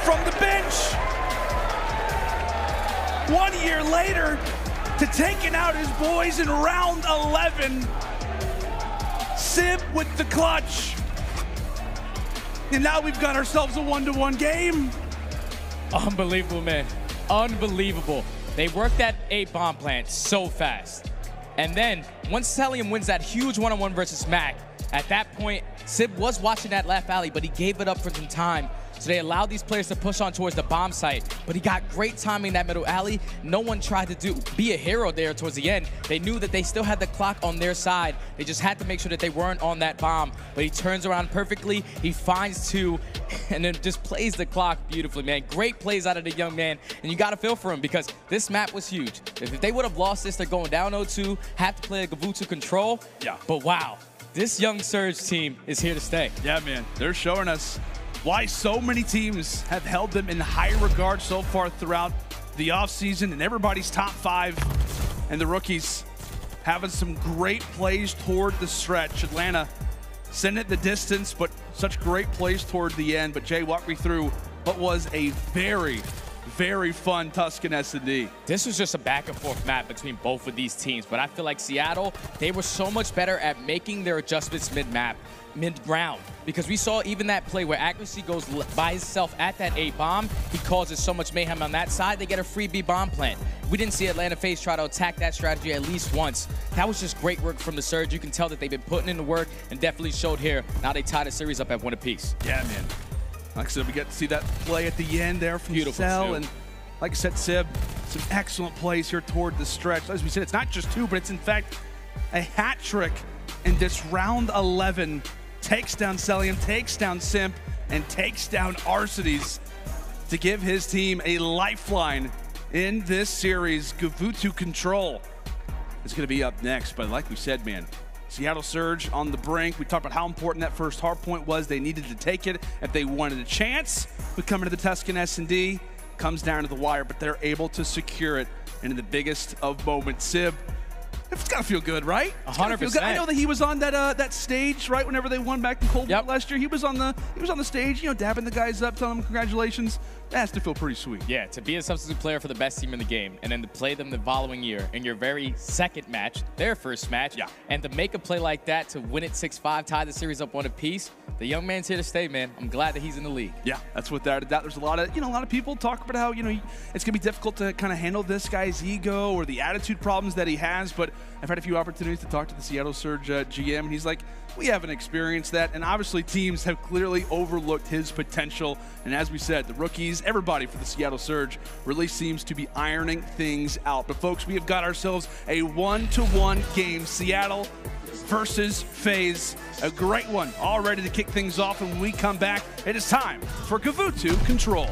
From the bench, 1 year later, to taking out his boys in round 11. Sib with the clutch. And now we've got ourselves a 1-1 game. Unbelievable, man. Unbelievable. They worked that A bomb plant so fast. And then, once Cellium wins that huge one-on-one versus Mac, At that point, Sib was watching that left alley, but he gave it up for some time. So they allowed these players to push on towards the bomb site, but he got great timing in that middle alley. No one tried to be a hero there towards the end. They knew that they still had the clock on their side. They just had to make sure that they weren't on that bomb, but he turns around perfectly. He finds 2 and then just plays the clock beautifully, man. Great plays out of the young man, and you got to feel for him because this map was huge. If they would have lost this, they're going down 0-2, have to play a Gavutu control. Yeah. But wow, this young Surge team is here to stay. Yeah, man. They're showing us why so many teams have held them in high regard so far throughout the offseason, and everybody's top 5. And the rookies having some great plays toward the stretch. Atlanta sending it the distance, but such great plays toward the end. But Jay, walk me through what was a very, very fun Tuscan S&D. This was just a back and forth map between both of these teams, but I feel like Seattle, they were so much better at making their adjustments mid-round, because we saw even that play where accuracy goes by himself at that A bomb, he causes so much mayhem on that side, they get a free B bomb plant. We didn't see Atlanta FaZe try to attack that strategy at least once. That was just great work from the Surge. You can tell that they've been putting in the work and definitely showed here. Now they tie the series up at 1 apiece. Yeah, man. Like I said, we got to see that play at the end there from Beautiful Cell, too. and like I said, Sib, some excellent plays here toward the stretch. As we said, it's not just 2, but it's in fact a hat trick in this round 11. Takes down Cellium, takes down Simp, and takes down Arcades to give his team a lifeline in this series. Gavutu Control is going to be up next, but like we said, man, Seattle Surge on the brink. We talked about how important that first hard point was. They needed to take it if they wanted a chance. But coming to the Tuscan S&D, comes down to the wire, but they're able to secure it in the biggest of moments. Sib, it's got to feel good, right? 100%. I know that he was on that stage, right, whenever they won back in Coldwater last year. He was on the stage, you know, dabbing the guys up, telling them congratulations. That has to feel pretty sweet. Yeah, to be a substitute player for the best team in the game and then to play them the following year in your very second match, their first match, and to make a play like that to win it 6-5, tie the series up 1 apiece, the young man's here to stay, man. I'm glad that he's in the league. Yeah, that's without a doubt. There's a lot of people talk about how, you know, it's going to be difficult to kind of handle this guy's ego or the attitude problems that he has, but I've had a few opportunities to talk to the Seattle Surge GM, and he's like, we haven't experienced that, and obviously teams have clearly overlooked his potential, and as we said, the rookies, everybody for the Seattle Surge really seems to be ironing things out. But folks, we have got ourselves a 1-to-1 game, Seattle versus FaZe, a great one, all ready to kick things off, and when we come back, it is time for Gavutu Control.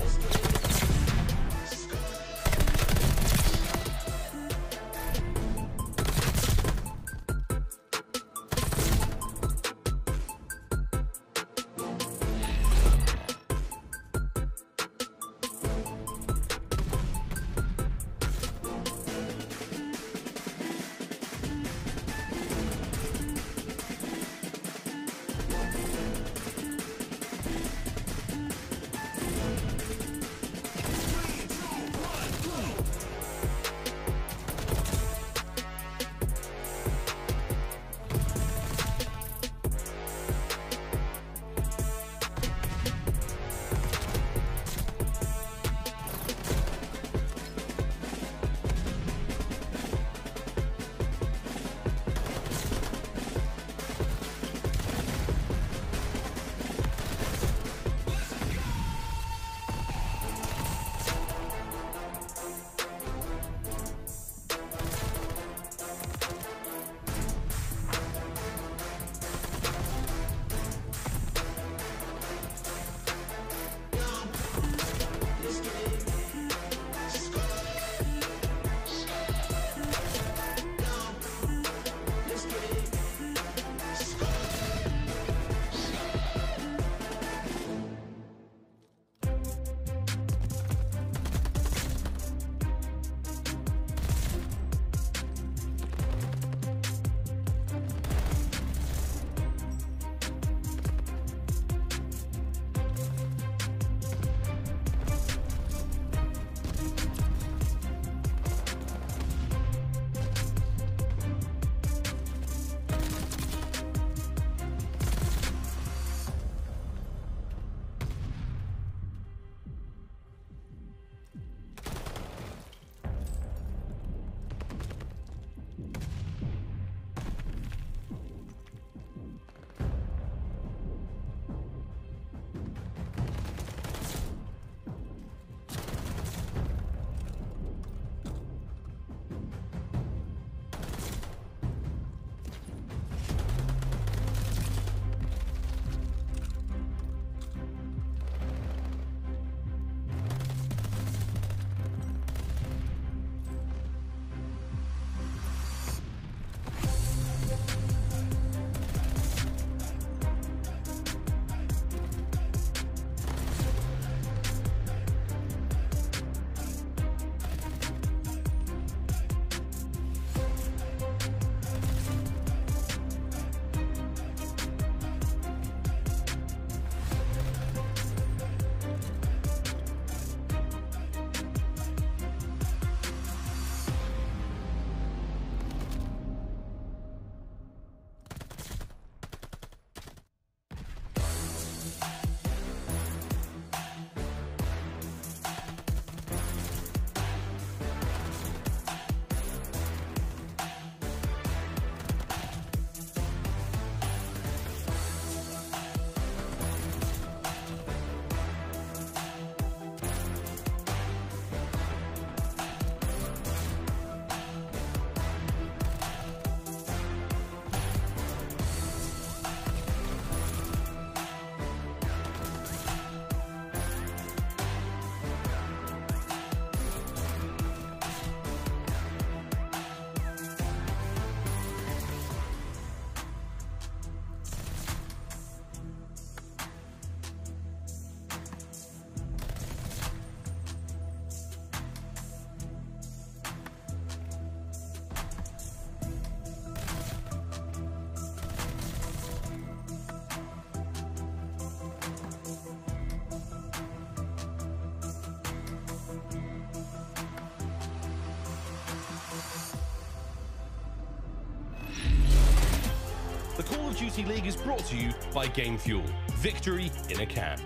Duty League is brought to you by Game Fuel. Victory in a can.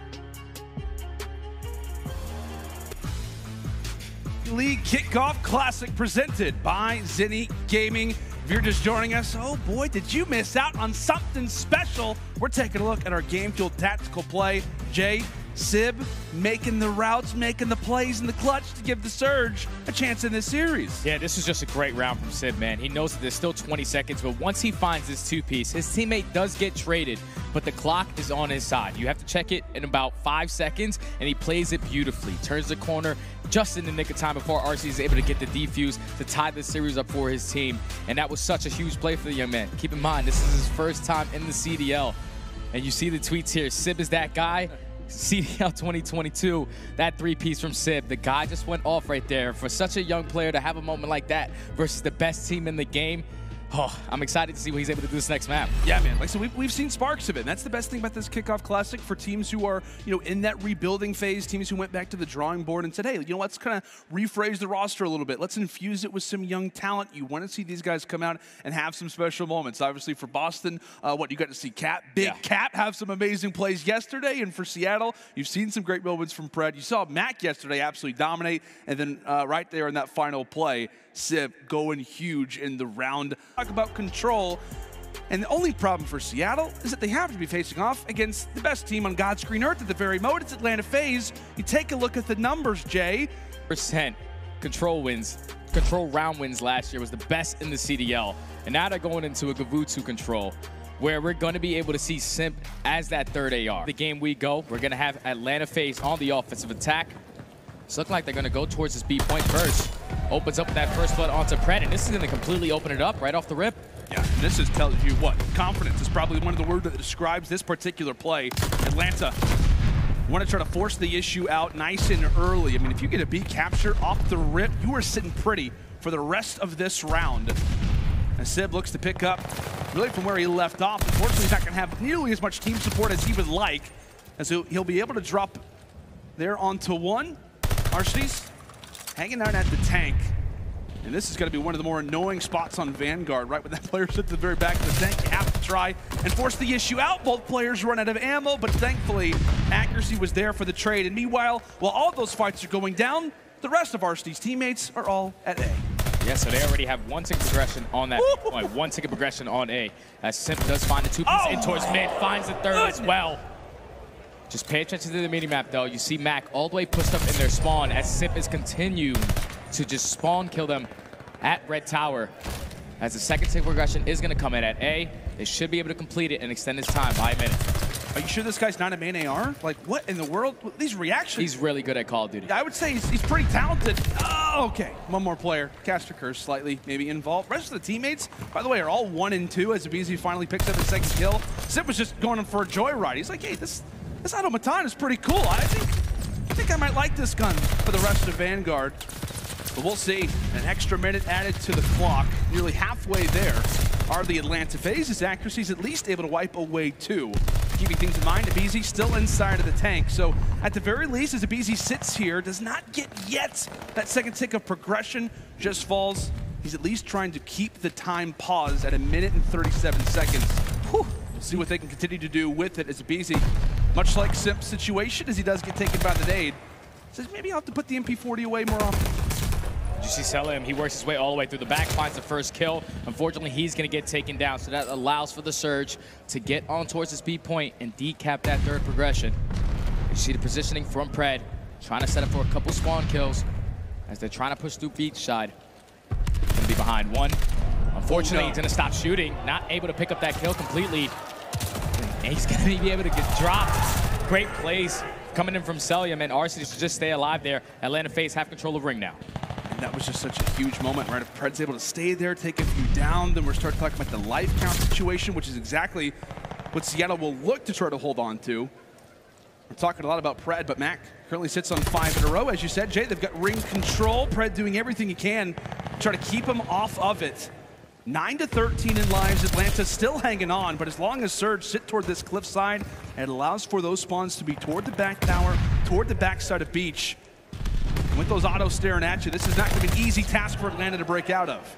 League Kickoff Classic presented by Zinni Gaming. If you're just joining us, oh boy, did you miss out on something special. We're taking a look at our Game Fuel tactical play. Jay, Sib making the routes, making the plays in the clutch to give the Surge a chance in this series. Yeah, this was just a great round from Sib, man. He knows that there's still 20 seconds, but once he finds this two-piece, his teammate does get traded, but the clock is on his side. You have to check it in about 5 seconds, and he plays it beautifully. Turns the corner just in the nick of time before RC is able to get the defuse to tie the series up for his team. And that was such a huge play for the young man. Keep in mind, this is his first time in the CDL. And you see the tweets here. Sib is that guy. CDL 2022, that three-piece from Sib. The guy just went off right there. For such a young player to have a moment like that versus the best team in the game, oh, I'm excited to see what he's able to do this next map. Yeah, man. Like, so we've seen sparks of it. And that's the best thing about this Kickoff Classic for teams who are, in that rebuilding phase, teams who went back to the drawing board and said, hey, let's kind of rephrase the roster a little bit. Let's infuse it with some young talent. You want to see these guys come out and have some special moments. Obviously, for Boston, you got to see Cap, Cap, have some amazing plays yesterday. And for Seattle, you've seen some great moments from Pred. You saw Mac yesterday absolutely dominate. And then right there in that final play, Sib going huge in the round. Talk about control, and the only problem for Seattle is that they have to be facing off against the best team on God's green earth at the very moment. It's Atlanta FaZe. You take a look at the numbers, Jay. % control wins, control round wins last year was the best in the CDL, and now they're going into a Gavutu control, where we're going to be able to see Simp as that third AR. The game we go, we're going to have Atlanta FaZe on the offensive attack. It's looking like they're going to go towards this B point first. Opens up that first blood onto Pred, and this is going to completely open it up right off the rip. Yeah, and this is telling you what? Confidence is probably one of the words that describes this particular play. Atlanta want to try to force the issue out nice and early. I mean, if you get a B capture off the rip, you are sitting pretty for the rest of this round. And Sib looks to pick up really from where he left off. Unfortunately, he's not going to have nearly as much team support as he would like, and so he'll be able to drop there onto one. Arcees hanging out at the tank. And this is going to be one of the more annoying spots on Vanguard, right when that player's at the very back of the tank. You have to try and force the issue out. Both players run out of ammo, but thankfully, accuracy was there for the trade. And meanwhile, while all those fights are going down, the rest of Arcees teammates are all at A. Yeah, so they already have one ticket progression on that point, one ticket progression on A. As Simp does find the two-piece in towards mid, finds the third as well. Just pay attention to the mini-map, though. You see Mac all the way pushed up in their spawn as Simp is continuing to just spawn kill them at Red Tower. As the second tick progression is going to come in at A, they should be able to complete it and extend his time by a minute. Are you sure this guy's not a main AR? Like, what in the world? These reactions. He's really good at Call of Duty. I would say he's pretty talented. Oh, okay. One more player. Caster Curse slightly maybe involved. Rest of the teammates, by the way, are all 1 and 2 as aBeZy finally picks up his second kill. Simp was just going in for a joyride. He's like, hey, this Automatan is pretty cool. I think I might like this gun for the rest of Vanguard. But we'll see. An extra minute added to the clock. Nearly halfway there are the Atlanta FaZe. His accuracy is at least able to wipe away 2. Keeping things in mind, aBeZy still inside of the tank. So at the very least, as aBeZy sits here, does not get yet that second tick of progression, just falls. He's at least trying to keep the time paused at 1 minute and 37 seconds. Whew. We'll see what they can continue to do with it as aBeZy, much like Simp's situation, as he does get taken by the nade, says maybe I'll have to put the MP40 away more often. You see Selim, he works his way all the way through the back, finds the first kill. Unfortunately, he's going to get taken down, so that allows for the Surge to get on towards this B point and decap that third progression. You see the positioning from Pred, trying to set up for a couple spawn kills as they're trying to push through beach side. Going to be behind one. Unfortunately, he's going to stop shooting, not able to pick up that kill completely. And he's going to be able to get dropped. Great plays coming in from Selim, and Arcees to just stay alive there. Atlanta FaZe have control of ring now. That was just such a huge moment, right? If Pred's able to stay there, take a few down, then we're starting talking about the life count situation, which is exactly what Seattle will look to try to hold on to. We're talking a lot about Pred, but Mac currently sits on 5 in a row. As you said, Jay, they've got ring control. Pred doing everything he can to try to keep him off of it. 9-13 in lives. Atlanta still hanging on, but as long as Surge sit toward this cliffside, it allows for those spawns to be toward the back tower, toward the backside of beach. And with those autos staring at you, this is not going to be an easy task for Atlanta to break out of.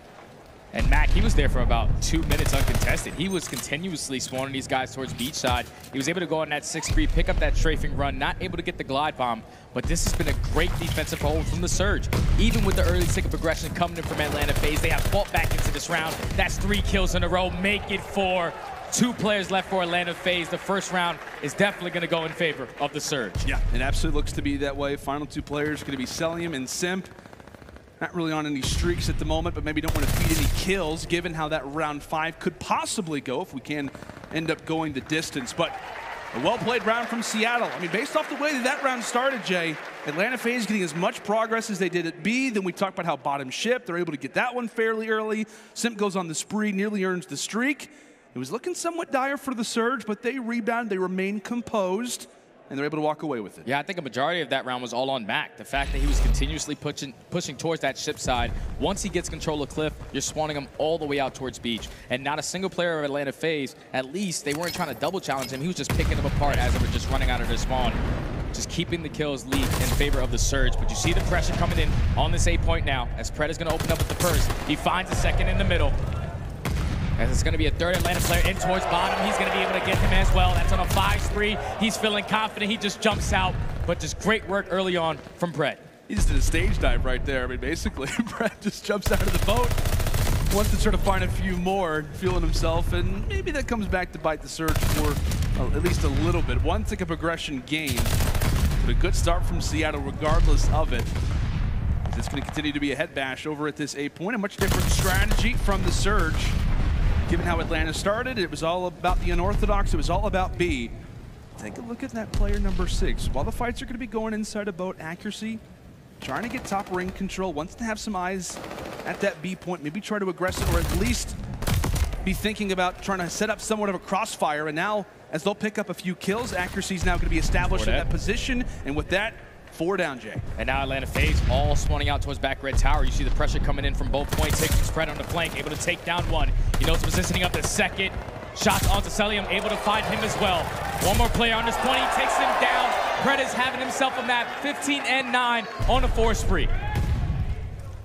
And Mac, he was there for about 2 minutes uncontested. He was continuously spawning these guys towards beachside. He was able to go on that 6-3, pick up that strafing run, not able to get the glide bomb. But this has been a great defensive hold from the Surge. Even with the early tick of progression coming in from Atlanta FaZe, they have fought back into this round. That's 3 kills in a row, make it 4. 2 players left for Atlanta FaZe. The first round is definitely going to go in favor of the Surge. Yeah, it absolutely looks to be that way. Final 2 players going to be Cellium and Simp. Not really on any streaks at the moment, but maybe don't want to feed any kills, given how that round 5 could possibly go if we can end up going the distance. But a well-played round from Seattle. I mean, based off the way that round started, Jay, Atlanta FaZe getting as much progress as they did at B. Then we talked about how bottom ship, they're able to get that one fairly early. Simp goes on the spree, nearly earns the streak. It was looking somewhat dire for the Surge, but they rebound, they remain composed, and they're able to walk away with it. Yeah, I think a majority of that round was all on Mac. The fact that he was continuously pushing towards that ship side. Once he gets control of Cliff, you're spawning him all the way out towards beach. And not a single player of Atlanta FaZe, at least they weren't trying to double challenge him. He was just picking them apart as they were just running out of their spawn. Just keeping the kills lead in favor of the Surge. But you see the pressure coming in on this A point now, as Pred is going to open up with the first. He finds a second in the middle. As it's going to be a third Atlanta player in towards bottom. He's going to be able to get him as well. That's on a 5-3. He's feeling confident. He just jumps out. But just great work early on from Pred. He just did a stage dive right there. I mean, basically, Pred just jumps out of the boat. Wants to sort of find a few more, feeling himself. And maybe that comes back to bite the Surge for at least a little bit. 1 tick of progression gained. But a good start from Seattle regardless of it. It's going to continue to be a head bash over at this A point. A much different strategy from the Surge. Given how Atlanta started, it was all about the unorthodox, it was all about B. Take a look at that player number 6. While the fights are going to be going inside a boat, accuracy, trying to get top ring control, wants to have some eyes at that B point, maybe try to aggress it, or at least be thinking about trying to set up somewhat of a crossfire. And now, as they'll pick up a few kills, accuracy is now going to be established in that position, and with that, 4 down, Jay. And now Atlanta FaZe all spawning out towards back red tower. You see the pressure coming in from both points. Taking spread on the flank, able to take down one. He knows positioning up the second. Shots onto Cellium, able to find him as well. One more player on this point, he takes him down. Pred is having himself a map, 15 and 9 on a 4 spree.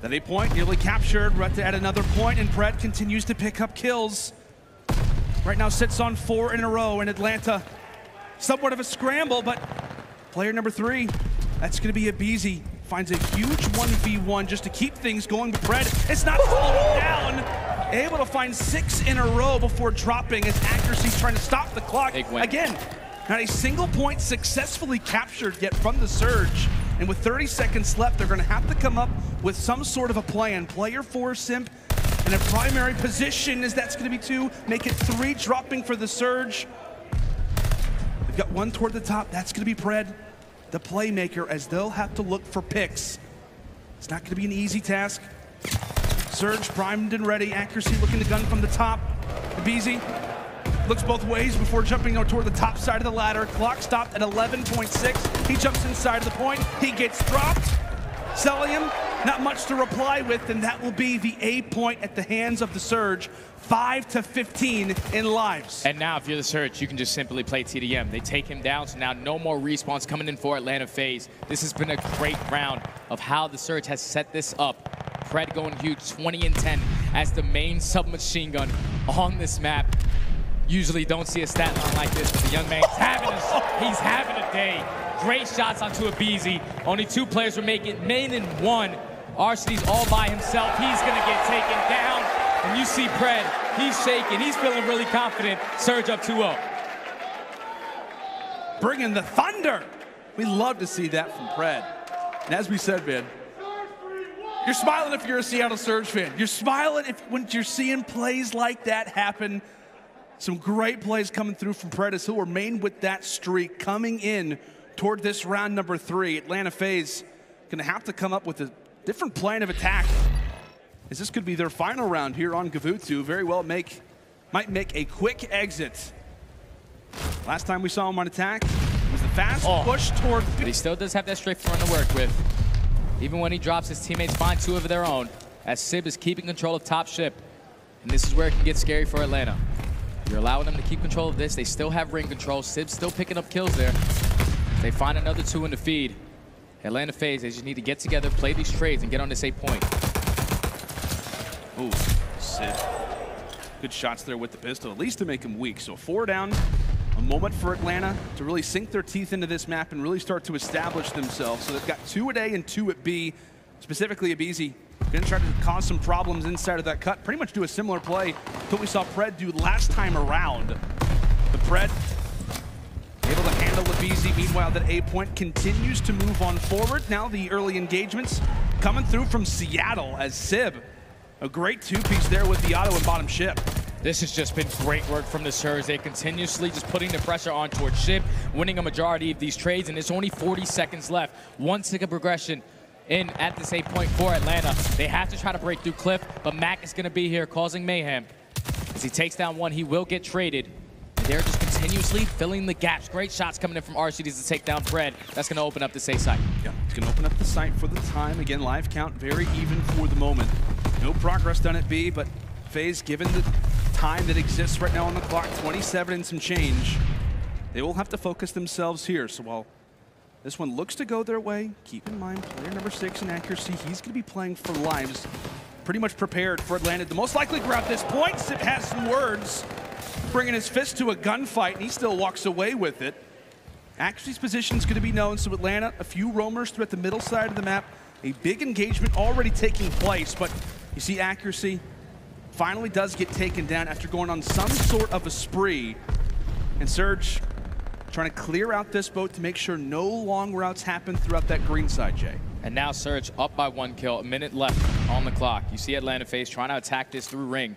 That A point nearly captured. We're at another point, and Pred continues to pick up kills. Right now sits on 4 in a row in Atlanta. Somewhat of a scramble, but player number 3, that's going to be Abizi. Finds a huge 1v1 just to keep things going, but Pred is not slowing down. Able to find 6 in a row before dropping as accuracy's trying to stop the clock. Again, not a single point successfully captured yet from the Surge. And with 30 seconds left, they're going to have to come up with some sort of a plan. Player 4, Simp, in a primary position, as that's going to be 2. Make it 3 dropping for the Surge. They've got 1 toward the top. That's going to be Pred, the playmaker, as they'll have to look for picks. It's not going to be an easy task. Surge primed and ready. Accuracy looking to gun from the top. Abizi looks both ways before jumping toward the top side of the ladder. Clock stopped at 11.6. He jumps inside of the point. He gets dropped. Cellium, not much to reply with, and that will be the A point at the hands of the Surge. 5-15 in lives. And now, if you're the Surge, you can just simply play TDM. They take him down, so now no more respawns coming in for Atlanta FaZe. This has been a great round of how the Surge has set this up. Pred going huge, 20 and 10 as the main submachine gun on this map. Usually don't see a stat line like this, but the young man's he's having a day. Great shots onto Abizi. Only 2 players were making, main and 1. Arseny's all by himself. He's gonna get taken down. And you see Pred, he's shaking. He's feeling really confident. Surge up 2-0. Bringing the thunder. We love to see that from Pred. And as we said, man, you're smiling if you're a Seattle Surge fan. You're smiling when you're seeing plays like that happen. Some great plays coming through from Pred as he'll remain with that streak coming in toward this round number 3. Atlanta FaZe gonna have to come up with a different plan of attack, as this could be their final round here on Gavutu. Very well might make a quick exit. Last time we saw him on attack, it was the fast push toward... But he still does have that straight run to work with. Even when he drops, his teammates find 2 of their own, as Sib is keeping control of top ship. And this is where it can get scary for Atlanta. You're allowing them to keep control of this. They still have ring control. Sib's still picking up kills there. They find another 2 in the feed. Atlanta FaZe, they just need to get together, play these trades, and get on this A point. Ooh, Sid. Good shots there with the pistol, at least to make him weak. So 4 down, a moment for Atlanta to really sink their teeth into this map and really start to establish themselves. So they've got 2 at A and 2 at B, specifically aBeZy. Gonna try to cause some problems inside of that cut, pretty much do a similar play to what we saw Pred do last time around. The Pred able to handle aBeZy. Meanwhile, that A point continues to move on forward. Now the early engagements coming through from Seattle as Sib. A great 2-piece there with the auto and bottom ship. This has just been great work from the Surge. They continuously just putting the pressure on towards Ship, winning a majority of these trades, and it's only 40 seconds left. 1 second progression in at this 8 point for Atlanta. They have to try to break through Cliff, but Mac is going to be here causing mayhem. As he takes down 1, he will get traded. They're just continuously filling the gaps. Great shots coming in from RCDs to take down Pred. That's going to open up the A site. Yeah, it's going to open up the site for the time. Again, live count very even for the moment. No progress done at B, but FaZe, given the time that exists right now on the clock, 27 and some change, they will have to focus themselves here. So while this one looks to go their way, keep in mind, player number 6 in accuracy, he's going to be playing for lives. Pretty much prepared for Atlanta. The most likely grab at this point, Sib has some words, bringing his fist to a gunfight, and he still walks away with it. Accuracy's position is going to be known, so Atlanta, a few roamers throughout the middle side of the map, a big engagement already taking place, but you see Accuracy finally does get taken down after going on some sort of a spree. And Surge trying to clear out this boat to make sure no long routes happen throughout that green side, Jay. And now Surge up by 1 kill, a minute left on the clock. You see Atlanta FaZe trying to attack this through ring.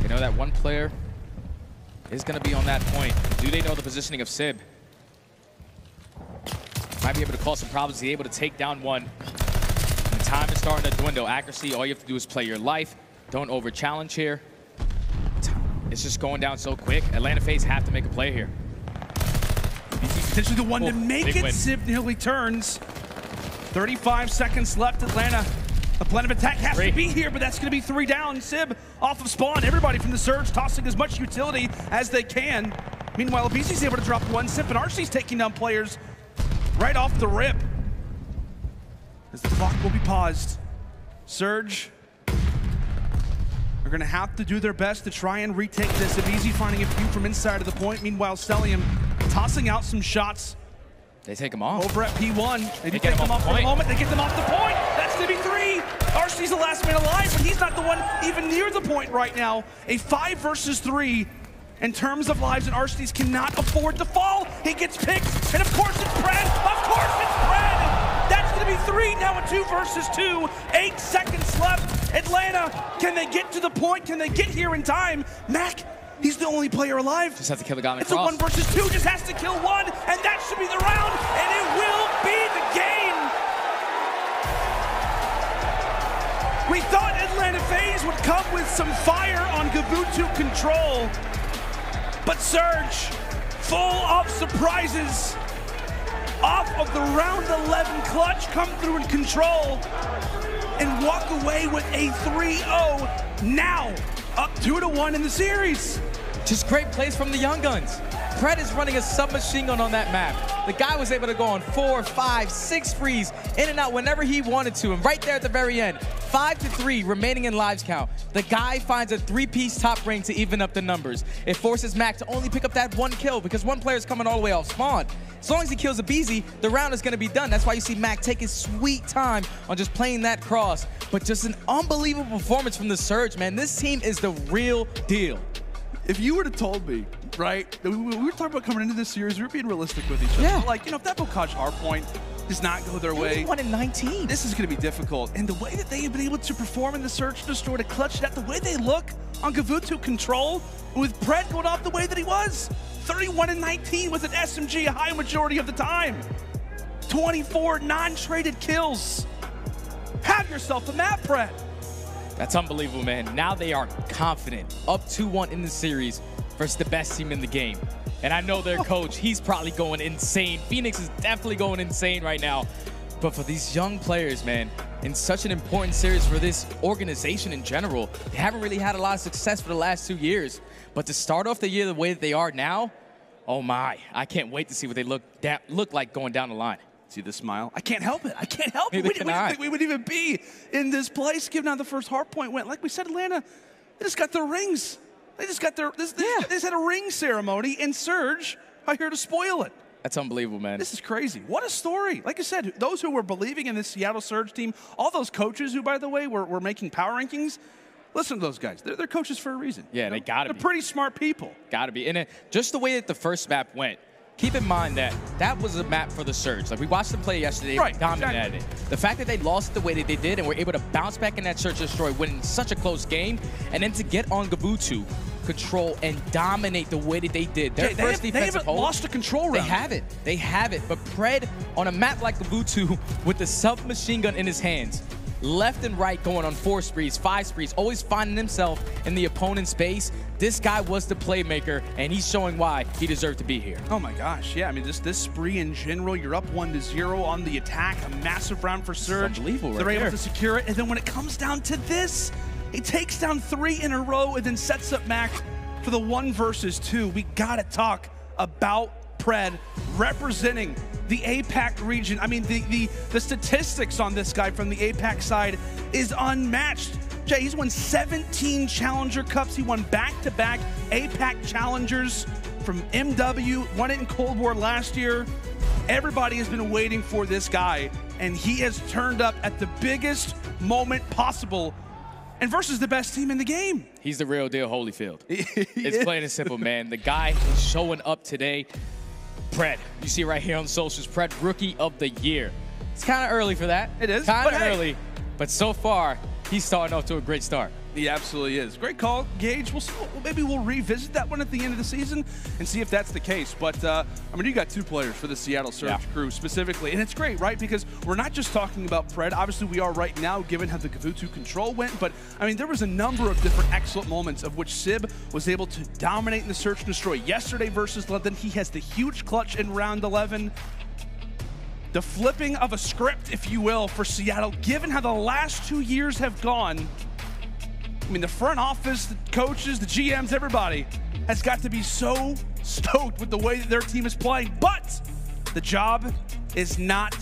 They know that one player is going to be on that point. Do they know the positioning of Sib? Might be able to cause some problems. He's able to take down 1. And the time is starting to dwindle. Accuracy, all you have to do is play your life. Don't over-challenge here. It's just going down so quick. Atlanta FaZe have to make a play here. He's potentially the one to make it. Win. Sib nearly turns. 35 seconds left, Atlanta. A plan of attack has to be here, but that's going to be 3 down. Sib off of spawn. Everybody from the Surge tossing as much utility as they can. Meanwhile, aBeZy's able to drop 1 sip, and Arcee's taking down players right off the rip. As the clock will be paused. Surge are going to have to do their best to try and retake this. aBeZy finding a few from inside of the point. Meanwhile, Cellium tossing out some shots. They take them off. Over at P1. They take them off for the moment. They get them off the point. That's going to be 3. Arcee's the last man alive, but he's not the one even near the point right now. A 5 versus 3 in terms of lives, and Arcee's cannot afford to fall. He gets picked, and of course it's Pred. Of course it's Pred. That's going to be 3. Now a 2 versus 2. 8 seconds left. Atlanta, can they get to the point? Can they get here in time? Mac, he's the only player alive. Just have to kill the guy on the It's a 1 versus 2, just has to kill 1, and that should be the round, and it will be the game. We thought Atlanta FaZe would come with some fire on Gavutu control, but Surge, full of surprises, off of the round 11 clutch, come through in control, and walk away with a 3-0, now up 2-1 in the series. Just great plays from the Young Guns. Pred is running a submachine gun on that map. The guy was able to go on 4, 5, 6 frees, in and out whenever he wanted to, and right there at the very end, 5-3 remaining in lives count. The guy finds a 3-piece top ring to even up the numbers. It forces Mac to only pick up that 1 kill because 1 player is coming all the way off spawn. As long as he kills aBeZy, the round is going to be done. That's why you see Mac take his sweet time on just playing that cross. But just an unbelievable performance from the Surge, man. This team is the real deal. If you would have told me, right, we were talking about coming into this series, we were being realistic with each other. Yeah. Like, you know, if that Bocage hardpoint does not go their way, 1 in 19. This is going to be difficult. And the way that they have been able to perform in the Search and Destroy to clutch that, the way they look on Gavutu control, with Pred going off the way that he was, 31 and 19 with an SMG a high majority of the time. 24 non-traded kills. Have yourself a map, Pred. That's unbelievable, man. Now they are confident, up 2-1 in the series versus the best team in the game. And I know their coach, he's probably going insane. Phoenix is definitely going insane right now. But for these young players, man, in such an important series for this organization in general, they haven't really had a lot of success for the last 2 years. But to start off the year the way that they are now, oh my, I can't wait to see what they look like going down the line. See the smile? I can't help it. I can't help it. Neither We can didn't I. think we would even be in this place given how the first hard point went. Like we said, Atlanta They just got their rings. They just got their, they just had a ring ceremony, and Surge are here to spoil it. That's unbelievable, man. This is crazy. What a story. Like I said, those who were believing in this Seattle Surge team, all those coaches who, by the way, were making power rankings, listen to those guys. They're coaches for a reason. Yeah, they got to be. They're pretty smart people. Got to be. And just the way that the first map went, keep in mind that that was a map for the Surge. Like, we watched them play yesterday. Right, Dominated it. The fact that they lost the way that they did and were able to bounce back in that Search and Destroy, winning such a close game, and then to get on Gavutu, control, and dominate the way that they did. Their first defensive they haven't hold, lost a control round. They have it. They have it. But Pred, on a map like Gavutu, with the submachine gun in his hands, left and right going on 4 sprees, 5 sprees, always finding himself in the opponent's space. This guy was the playmaker, and he's showing why he deserved to be here. Oh my gosh, yeah. I mean, this spree in general, you're up 1-0 on the attack, a massive round for Surge. Unbelievable, right They're able there. to secure it, and then when it comes down to this, he takes down 3 in a row and then sets up Mac for the 1 versus 2. We gotta talk about Pred representing the APAC region. I mean, the statistics on this guy from the APAC side is unmatched. Jay, he's won 17 Challenger Cups. He won back-to-back APAC Challengers from MW, won it in Cold War last year. Everybody has been waiting for this guy, and he has turned up at the biggest moment possible and versus the best team in the game. He's the real deal Holyfield. It's plain and simple, man. The guy is showing up today. Pred, you see right here on socials, Pred Rookie of the Year. It's kind of early for that. It is, kind of but hey. early, but so far, he's starting off to a great start. He absolutely is. Great call, Gage. Maybe we'll revisit that one at the end of the season and see if that's the case. But, I mean, you got 2 players for the Seattle Surge crew specifically. And it's great, right? Because we're not just talking about Pred. Obviously, we are right now, given how the Gavutu control went. But, I mean, there was a number of different excellent moments of which Sib was able to dominate in the Search and Destroy. Yesterday versus London, he has the huge clutch in round 11. The flipping of a script, if you will, for Seattle, given how the last 2 years have gone. I mean, the front office, the coaches, the GMs, everybody has got to be so stoked with the way that their team is playing. But the job is not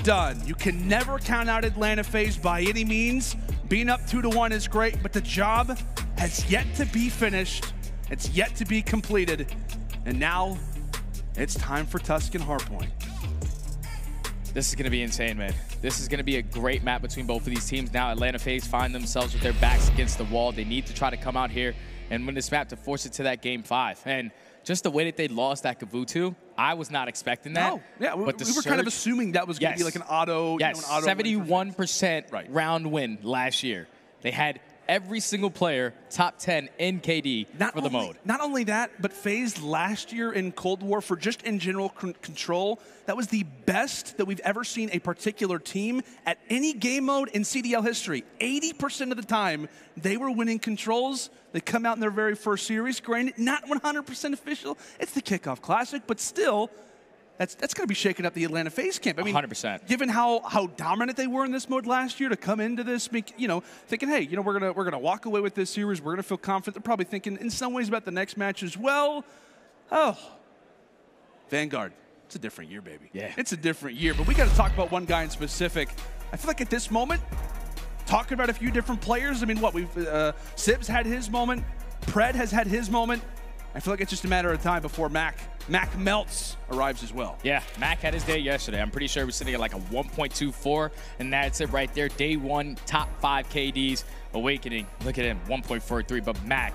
done. You can never count out Atlanta FaZe by any means. Being up 2-1 is great, but the job has yet to be finished. It's yet to be completed. And now it's time for Tuscan Hardpoint. This is going to be insane, man. This is going to be a great map between both of these teams. Now Atlanta FaZe find themselves with their backs against the wall. They need to try to come out here and win this map to force it to that Game 5. And just the way that they lost that Gavutu, I was not expecting that. No, yeah, we were Surge, kind of assuming that was going to be like an auto. Yes, you know, an auto 71% round win last year. They had every single player top 10 in KD for the mode. Not only that, but FaZe last year in Cold War for just in general control, that was the best that we've ever seen a particular team at any game mode in CDL history. 80% of the time, they were winning controls. They come out in their very first series. Granted, not 100% official. It's the Kickoff Classic, but still, that's going to be shaking up the Atlanta FaZe camp. I mean, 100%. Given how dominant they were in this mode last year, to come into this, you know, thinking, hey, you know, we're gonna walk away with this series. We're gonna feel confident. They're probably thinking in some ways about the next match as well. Oh, Vanguard, it's a different year, baby. Yeah, it's a different year. But we got to talk about one guy in specific. I feel like at this moment, talking about a few different players. I mean, what we've Sib's had his moment. Pred has had his moment. I feel like it's just a matter of time before Mac Melts arrives as well. Yeah, Mac had his day yesterday. I'm pretty sure he was sitting at like a 1.24, and that's it right there. Day 1, top 5 KDs, Awakening. Look at him, 1.43. But Mac,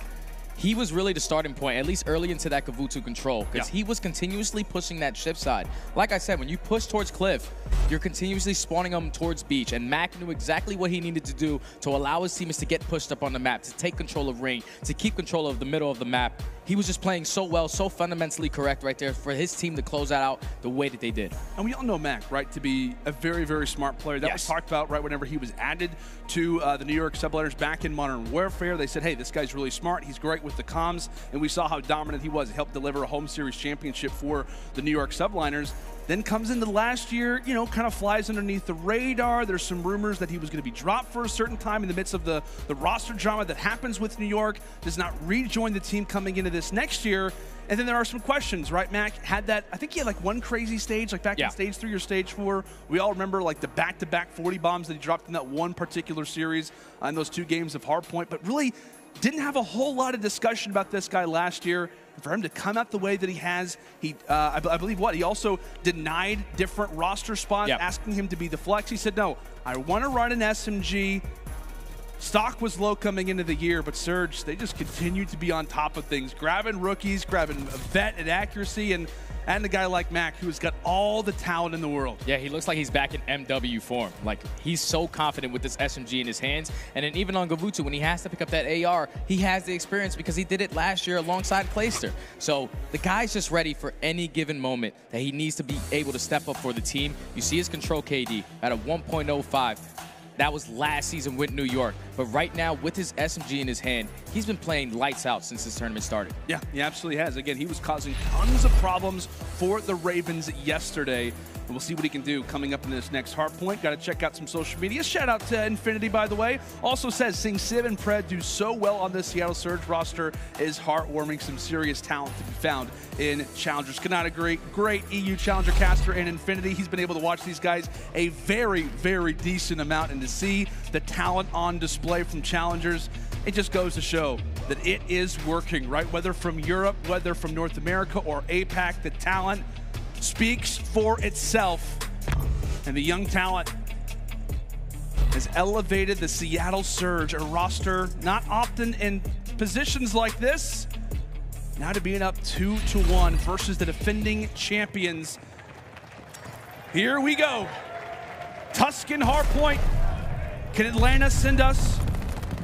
he was really the starting point, at least early into that Gavutu control, because he was continuously pushing that shift side. Like I said, when you push towards Cliff, you're continuously spawning them towards Beach, and Mac knew exactly what he needed to do to allow his teammates to get pushed up on the map, to take control of Ring, to keep control of the middle of the map. He was just playing so well, so fundamentally correct right there for his team to close that out the way that they did. And we all know Mac, right, to be a very, very smart player. That was talked about right whenever he was added to the New York Subliners back in Modern Warfare. They said, hey, this guy's really smart. He's great with the comms. And we saw how dominant he was. He helped deliver a home series championship for the New York Subliners. Then comes into last year, you know, kind of flies underneath the radar. There's some rumors that he was going to be dropped for a certain time in the midst of the roster drama that happens with New York. Does not rejoin the team coming into this next year. And then there are some questions, right? Mac had that, I think he had like one crazy stage, like back in stage 3 or stage 4. We all remember like the back-to-back 40 bombs that he dropped in that one particular series in those 2 games of Hardpoint. But really, didn't have a whole lot of discussion about this guy last year. For him to come out the way that he has, I believe he also denied different roster spots, asking him to be the flex. He said, no, I want to run an SMG. Stock was low coming into the year, but Surge, they just continued to be on top of things, grabbing rookies, grabbing a vet at accuracy, and a guy like Mac, who's got all the talent in the world. Yeah, he looks like he's back in MW form. Like, he's so confident with this SMG in his hands. And then even on Gavutu, when he has to pick up that AR, he has the experience because he did it last year alongside Clayster. So the guy's just ready for any given moment that he needs to be able to step up for the team. You see his control KD at a 1.05. That was last season with New York. But right now, with his SMG in his hand, he's been playing lights out since this tournament started. Yeah, he absolutely has. Again, he was causing tons of problems for the Ravens yesterday. And we'll see what he can do coming up in this next hard point. Got to check out some social media. Shout out to Infinity, by the way. Also says, seeing Civ and Pred do so well on this Seattle Surge roster is heartwarming. Some serious talent to be found in Challengers. Could not agree. Great EU Challenger caster in Infinity. He's been able to watch these guys a very, very decent amount, and to see the talent on display from Challengers, it just goes to show that it is working, right? Whether from Europe, whether from North America or APAC, the talent speaks for itself. And the young talent has elevated the Seattle Surge, a roster not often in positions like this, now to being up 2-1 versus the defending champions. Here we go. Tuscan Hardpoint. Can Atlanta send us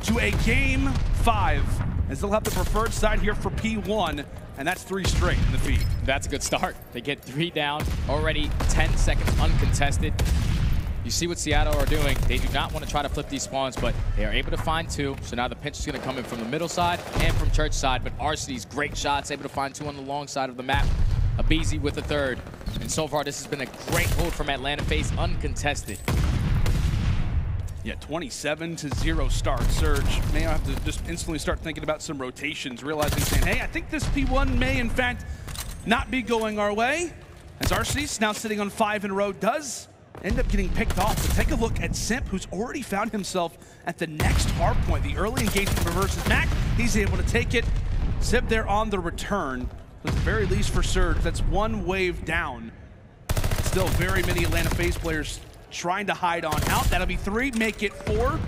to a Game 5? As they'll have the preferred side here for P1, and that's 3 straight in the feed. That's a good start. They get 3 down, already 10 seconds uncontested. You see what Seattle are doing. They do not want to try to flip these spawns, but they are able to find 2. So now the pinch is going to come in from the middle side and from Church side, but Arcedy's great shots, able to find 2 on the long side of the map. Abizi with the 3rd. And so far, this has been a great hold from Atlanta FaZe, uncontested. Yeah, 27-0 start. Surge may have to just instantly start thinking about some rotations, realizing, saying, hey, I think this P1 may, in fact, not be going our way. As Arcedy's now sitting on 5 in a row, does end up getting picked off. But take a look at Simp, who's already found himself at the next hard point. The early engagement reverses Mac. He's able to take it. Simp there on the return. At the very least for Surge, that's 1 wave down. Still very many Atlanta FaZe players trying to hide on out. That'll be 3, make it 4.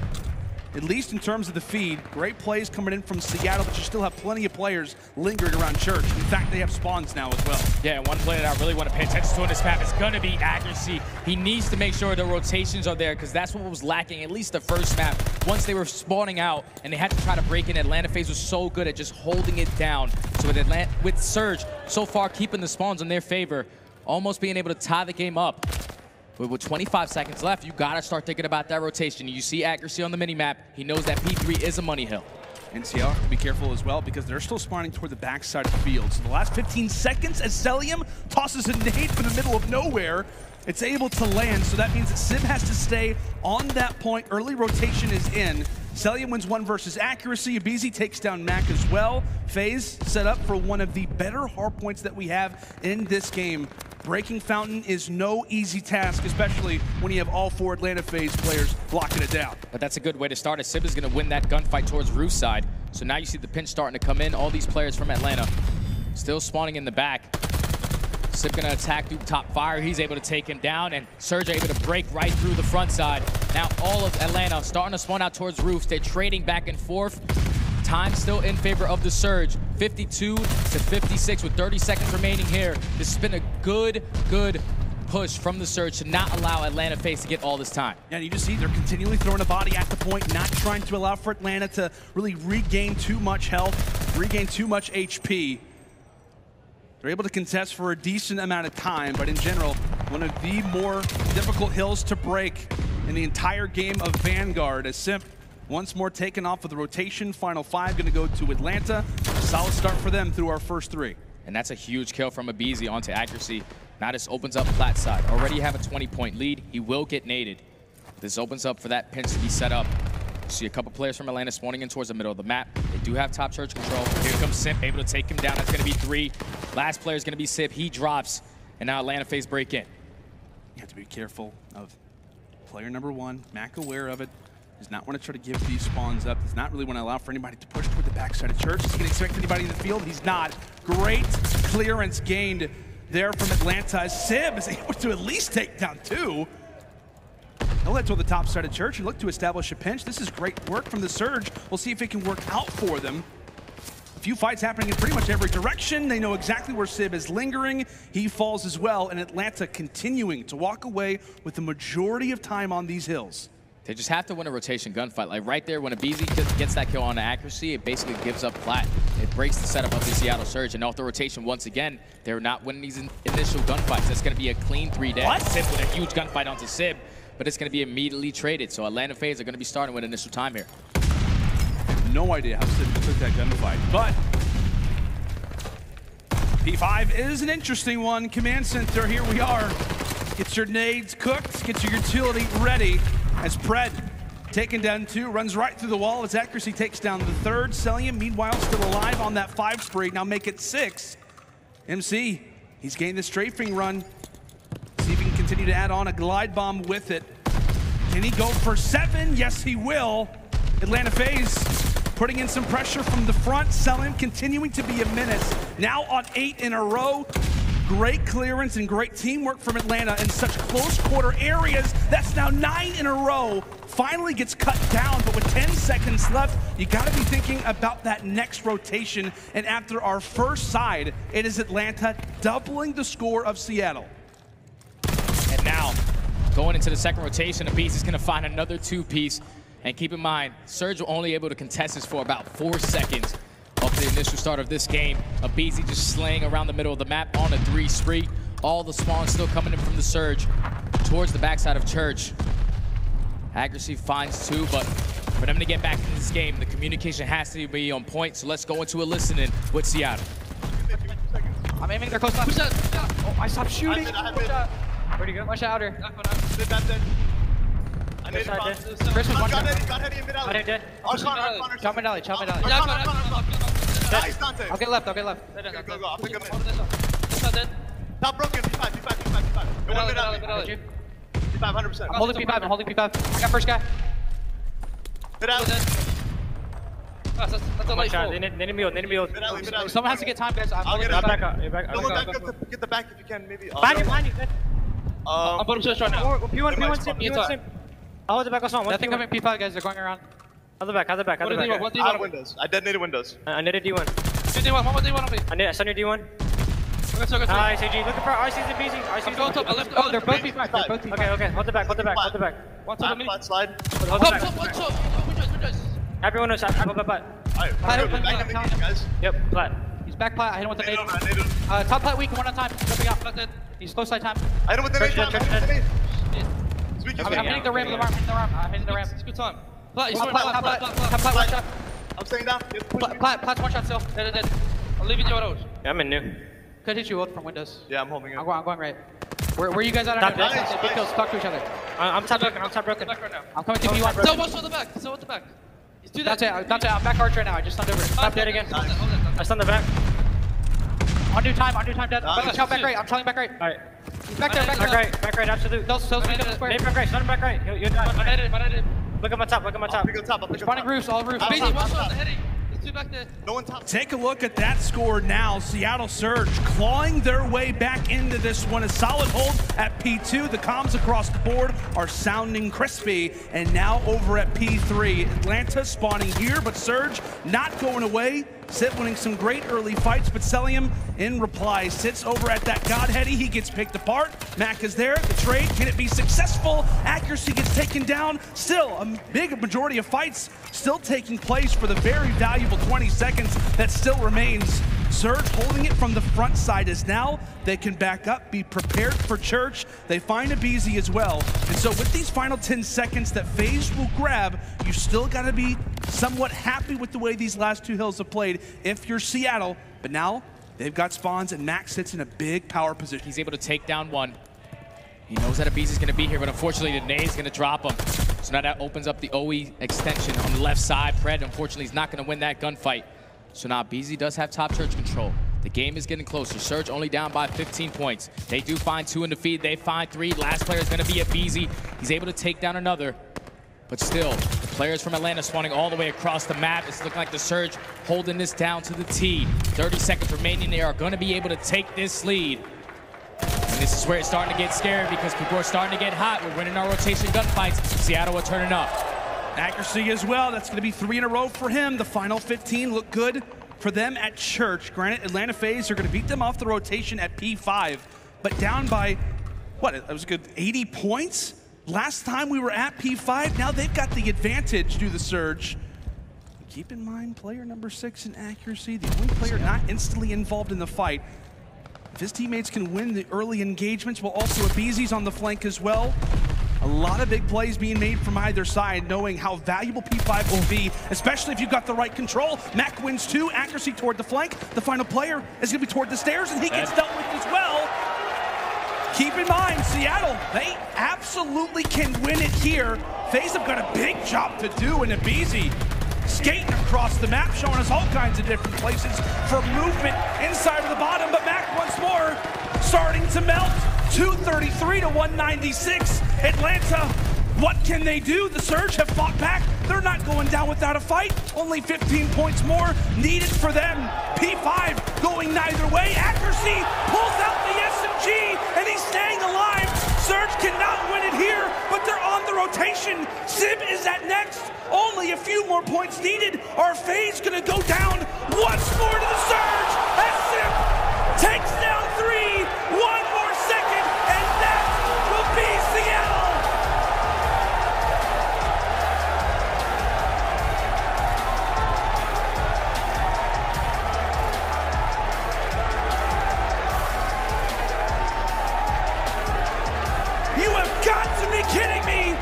At least in terms of the feed. Great plays coming in from Seattle, but you still have plenty of players lingering around Church. In fact, they have spawns now as well. Yeah, one play that I really want to pay attention to on this map is going to be accuracy. He needs to make sure the rotations are there, because that's what was lacking, at least the first map. Once they were spawning out and they had to try to break in, Atlanta FaZe was so good at just holding it down. So with Surge, so far keeping the spawns in their favor, almost being able to tie the game up. But with 25 seconds left, you got to start thinking about that rotation. You see accuracy on the minimap. He knows that P3 is a money hill. NCR have to be careful as well, because they're still spawning toward the backside of the field. So the last 15 seconds, as Cellium tosses a nade from the middle of nowhere, it's able to land. So that means that Sim has to stay on that point. Early rotation is in. Cellium wins 1 versus accuracy. Abizi takes down Mac as well. FaZe set up for one of the better hard points that we have in this game. Breaking Fountain is no easy task, especially when you have all 4 Atlanta FaZe players locking it down. But that's a good way to start, as Sib is going to win that gunfight towards Roof side. So now you see the pinch starting to come in. All these players from Atlanta still spawning in the back. Sib going to attack through top fire. He's able to take him down, and Surge able to break right through the front side. Now all of Atlanta starting to spawn out towards Roofs. They're trading back and forth. Time still in favor of the Surge. 52 to 56 with 30 seconds remaining here. This has been a good push from the Surge to not allow Atlanta FaZe to get all this time. Yeah, and you just see they're continually throwing a body at the point, not trying to allow for Atlanta to really regain too much health, regain too much HP. They're able to contest for a decent amount of time, but in general, one of the more difficult hills to break in the entire game of Vanguard, as Simp once more taken off of the rotation. Final 5 going to go to Atlanta. Solid start for them through our first 3. And that's a huge kill from Abizi onto accuracy. Now this opens up flat side. Already have a 20-point lead. He will get naded. This opens up for that pinch to be set up. See a couple players from Atlanta spawning in towards the middle of the map. They do have top Church control. Here comes Simp, able to take him down. That's going to be 3. Last player is going to be Sip. He drops, and now Atlanta FaZe break in. You have to be careful of player number 1. Mac aware of it. Does not want to try to give these spawns up. Does not really want to allow for anybody to push toward the backside of Church. Is he going to expect anybody in the field? He's not. Great clearance gained there from Atlanta. Sib is able to at least take down 2. He'll head toward the top side of Church and look to establish a pinch. This is great work from the Surge. We'll see if it can work out for them. A few fights happening in pretty much every direction. They know exactly where Sib is lingering. He falls as well, and Atlanta continuing to walk away with the majority of time on these hills. They just have to win a rotation gunfight. Like right there, when aBeZy gets that kill on the accuracy, it basically gives up plat. It breaks the setup of the Seattle Surge. And off the rotation, once again, they're not winning these initial gunfights. That's going to be a clean 3-dead. Sib with a huge gunfight onto Sib, but it's going to be immediately traded. So Atlanta FaZe are going to be starting with initial time here. I have no idea how Sib took that gunfight, but P5 is an interesting one. Command Center, here we are. Get your nades cooked, get your utility ready. As Pred, taken down 2, runs right through the wall as accuracy takes down the 3rd. Cellium, meanwhile, still alive on that 5 spree. Now make it 6. MC, he's gained the strafing run. See if he can continue to add on a glide bomb with it. Can he go for 7? Yes, he will. Atlanta FaZe putting in some pressure from the front. Cellium continuing to be a menace. Now on 8 in a row. Great clearance and great teamwork from Atlanta in such close quarter areas. That's now 9 in a row. Finally gets cut down, but with 10 seconds left, you gotta be thinking about that next rotation. And after our first side, it is Atlanta doubling the score of Seattle. And now, going into the second rotation, aBeZy is gonna find another 2-piece. And keep in mind, Surge were only able to contest this for about 4 seconds. Off the initial start of this game, aBeZy just slaying around the middle of the map on a 3 spree. All the spawns still coming in from the Surge towards the backside of Church. Accuracy finds 2, but for them to get back into this game, the communication has to be on point. So let's go into a listening with Seattle. I'm aiming, they're close left. Oh, I stopped shooting. Where'd you go? Watch out here. I made it. Chris was one shot. I didn't dead. Chop mid alley, chop mid alley. I'll get left, I'll get left. Go. I'll pick him in. Top broken. P5. It won't be P5, 100%. I'm holding P5, I'm holding P5. I got first guy. Mid alley. That's a late shot. They need me on. Someone has to get time, guys. I'll get it. Back up. Someone back up. Get the back if you can, maybe. Behind you. I'm putting chest right now. P1 sim. I'll hold the back on someone. I think I'm in P5, guys. They're going around. Hold the back. I have windows. I detonated windows. I netted D1. D1, one more D1 on me. I sent your D1. Nice, AG. Looking for RC's and BZ. RC's going top. Oh, they're both P5. They're both P5. Okay. Hold the back. One top of me. Flat slide. Hold the back. One shot. Everyone knows. Hold the back. Alright, back in the game, guys. Yep, flat. He's back plat. I hit him with the nade. I need him. Top plat weak, one at a time. Jumping out. He's close side time. I hit him with the nade. I'm hitting the ramp. I'm hitting the ramp. It's good time. Plat, one shot. I'm staying down. Plat's one shot still. Dead. I'm leaving you out. Yeah, I'm in new. Could hit you both from windows. Yeah, I'm holding it. I'm going right. Where are you guys at? Big kills. Talk to each other. I'm top broken. I'm coming to P1. So what's on the back? That's it. I'm back arch right now. I just stunned over it. Stop dead again. I stunned the back. On new time, dead. Chow back right. I'm telling back right. Alright. Back there. Back right, absolute. Those speed up the square. Back right, stun back right. You're done. Look at my top. I'll pick on top. Responding roofs, all roofs. No one top. Take a look at that score now. Seattle Surge clawing their way back into this one. A solid hold at P2. The comms across the board are sounding crispy. And now over at P3. Atlanta spawning here, but Surge not going away. Sib winning some great early fights, but Cellium in reply sits over at that Godheady. He gets picked apart. Mac is there. The trade, can it be successful? Accuracy gets taken down. Still, a big majority of fights still taking place for the very valuable 20 seconds that still remains. Surge holding it from the front side as now they can back up, be prepared for Church. They find aBeZy as well. And so with these final 10 seconds that FaZe will grab, you still gotta be somewhat happy with the way these last 2 hills have played if you're Seattle. But now they've got spawns and Max sits in a big power position. He's able to take down one. He knows that aBeZy's gonna be here, but unfortunately the nade's gonna drop him. So now that opens up the OE extension on the left side. Pred, unfortunately, is not gonna win that gunfight. So now aBeZy does have top Church control. The game is getting closer. Surge only down by 15 points. They do find 2 in the feed. They find 3. Last player is going to be aBeZy. He's able to take down another. But still, the players from Atlanta spawning all the way across the map. It's looking like the Surge holding this down to the T. 30 seconds remaining. They are going to be able to take this lead. And this is where it's starting to get scary because people are starting to get hot. We're winning our rotation gunfights. Seattle are turning up. Accuracy as well. That's going to be 3 in a row for him. The final 15 look good for them at Church. Granted, Atlanta FaZe are going to beat them off the rotation at P5, but down by, what, it was a good 80 points? Last time we were at P5, now they've got the advantage to the Surge. Keep in mind, player number 6 in accuracy, the only player not instantly involved in the fight. If his teammates can win the early engagements, while also aBeZy's on the flank as well. A lot of big plays being made from either side, knowing how valuable P5 will be, especially if you've got the right control. Mac wins 2, accuracy toward the flank. The final player is going to be toward the stairs, and he gets dealt with as well. Keep in mind, Seattle, they absolutely can win it here. FaZe have got a big job to do, and aBeZy skating across the map, showing us all kinds of different places for movement inside of the bottom, but Mac once more starting to melt. 233 to 196. Atlanta, what can they do? The Surge have fought back. They're not going down without a fight. Only 15 points more needed for them. P5 going neither way. Accuracy pulls out the SMG, and he's staying alive. Surge cannot win it here, but they're on the rotation. Sib is at next. Only a few more points needed. Are FaZe gonna go down once more to the Surge as Sib takes down 3. 1 more second, and that will be Seattle. You have got to be kidding me.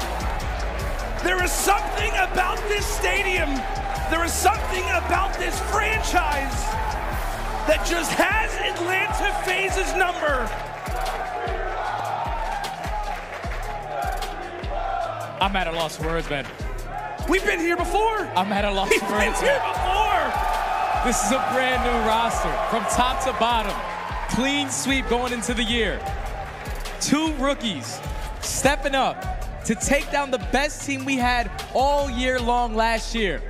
There is something about this stadium. There is something about this franchise that just has Atlanta FaZe's number. I'm at a loss for words, man. We've been here before. I'm at a loss for words. We've been here before. This is a brand new roster from top to bottom. Clean sweep going into the year. 2 rookies stepping up to take down the best team we had all year long last year.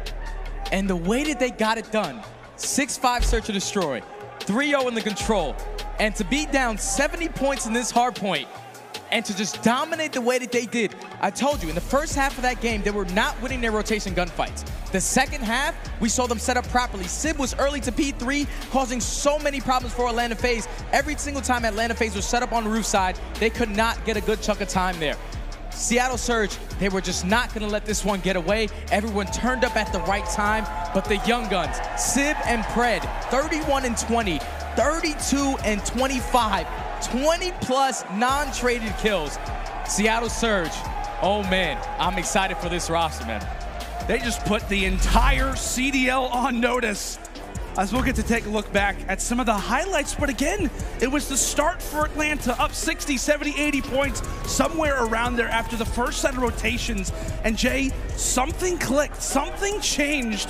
And the way that they got it done, 6-5 search and destroy, 3-0 in the control, and to be down 70 points in this hard point, and to just dominate the way that they did. I told you, in the first half of that game, they were not winning their rotation gunfights. The second half, we saw them set up properly. Sib was early to P3, causing so many problems for Atlanta FaZe. Every single time Atlanta FaZe was set up on the roof side, they could not get a good chunk of time there. Seattle Surge, they were just not going to let this one get away. Everyone turned up at the right time, but the young guns, Sib and Pred, 31 and 20, 32 and 25, 20-plus non-traded kills. Seattle Surge, oh man, I'm excited for this roster, man. They just put the entire CDL on notice. As we'll get to take a look back at some of the highlights, but again, it was the start for Atlanta, up 60, 70, 80 points, somewhere around there after the first set of rotations. And Jay, something clicked, something changed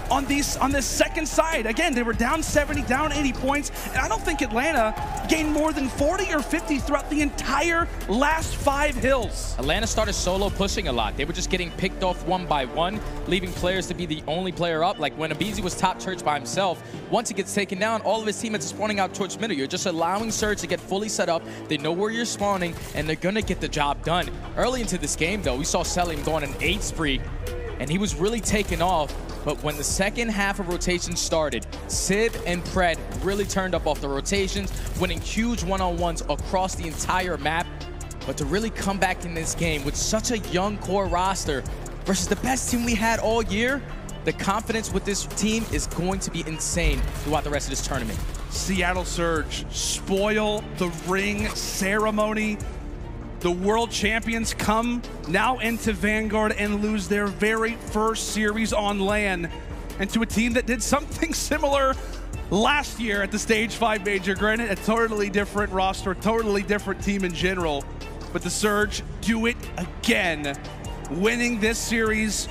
on this second side. Again, they were down 70, down 80 points, and I don't think Atlanta gained more than 40 or 50 throughout the entire last 5 hills. Atlanta started solo pushing a lot. They were just getting picked off one by one, leaving players to be the only player up. Like when aBeZy was top Church by himself, once he gets taken down, all of his teammates are spawning out towards middle. You're just allowing Surge to get fully set up. They know where you're spawning, and they're gonna get the job done. Early into this game, though, we saw Selim go on an 8 spree, and he was really taken off. But when the second half of rotation started, Sib and Pred really turned up off the rotations, winning huge one-on-ones across the entire map. But to really come back in this game with such a young core roster versus the best team we had all year, the confidence with this team is going to be insane throughout the rest of this tournament. Seattle Surge spoil the ring ceremony. The world champions come now into Vanguard and lose their very first series on LAN, and to a team that did something similar last year at the Stage 5 Major. Granted, a totally different roster, a totally different team in general, but the Surge do it again, winning this series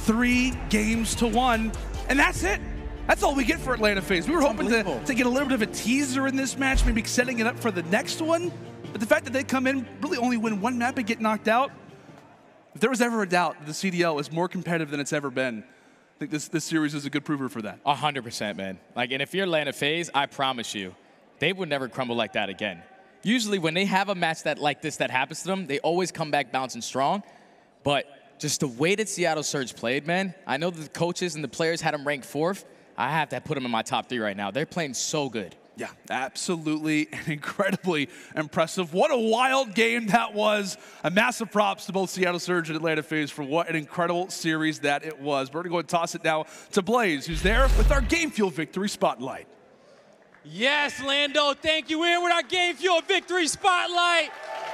3-1, and that's it. That's all we get for Atlanta FaZe. We were hoping to get a little bit of a teaser in this match, maybe setting it up for the next one. But the fact that they come in, really only win one map and get knocked out, If there was ever a doubt that the CDL is more competitive than it's ever been, I think this series is a good prover for that. 100%, man. Like, and if you're Atlanta FaZe, I promise you, they would never crumble like that again. Usually when they have a match like this that happens to them, they always come back bouncing strong. But just the way that Seattle Surge played, man, I know that the coaches and the players had them ranked 4th. I have to put them in my top 3 right now. They're playing so good. Yeah, absolutely and incredibly impressive. What a wild game that was. A massive props to both Seattle Surge and Atlanta FaZe for what an incredible series that it was. We're going to go and toss it now to Blaze, who's there with our Game Fuel Victory Spotlight. Yes, Lando, thank you. We're in with our Game Fuel Victory Spotlight.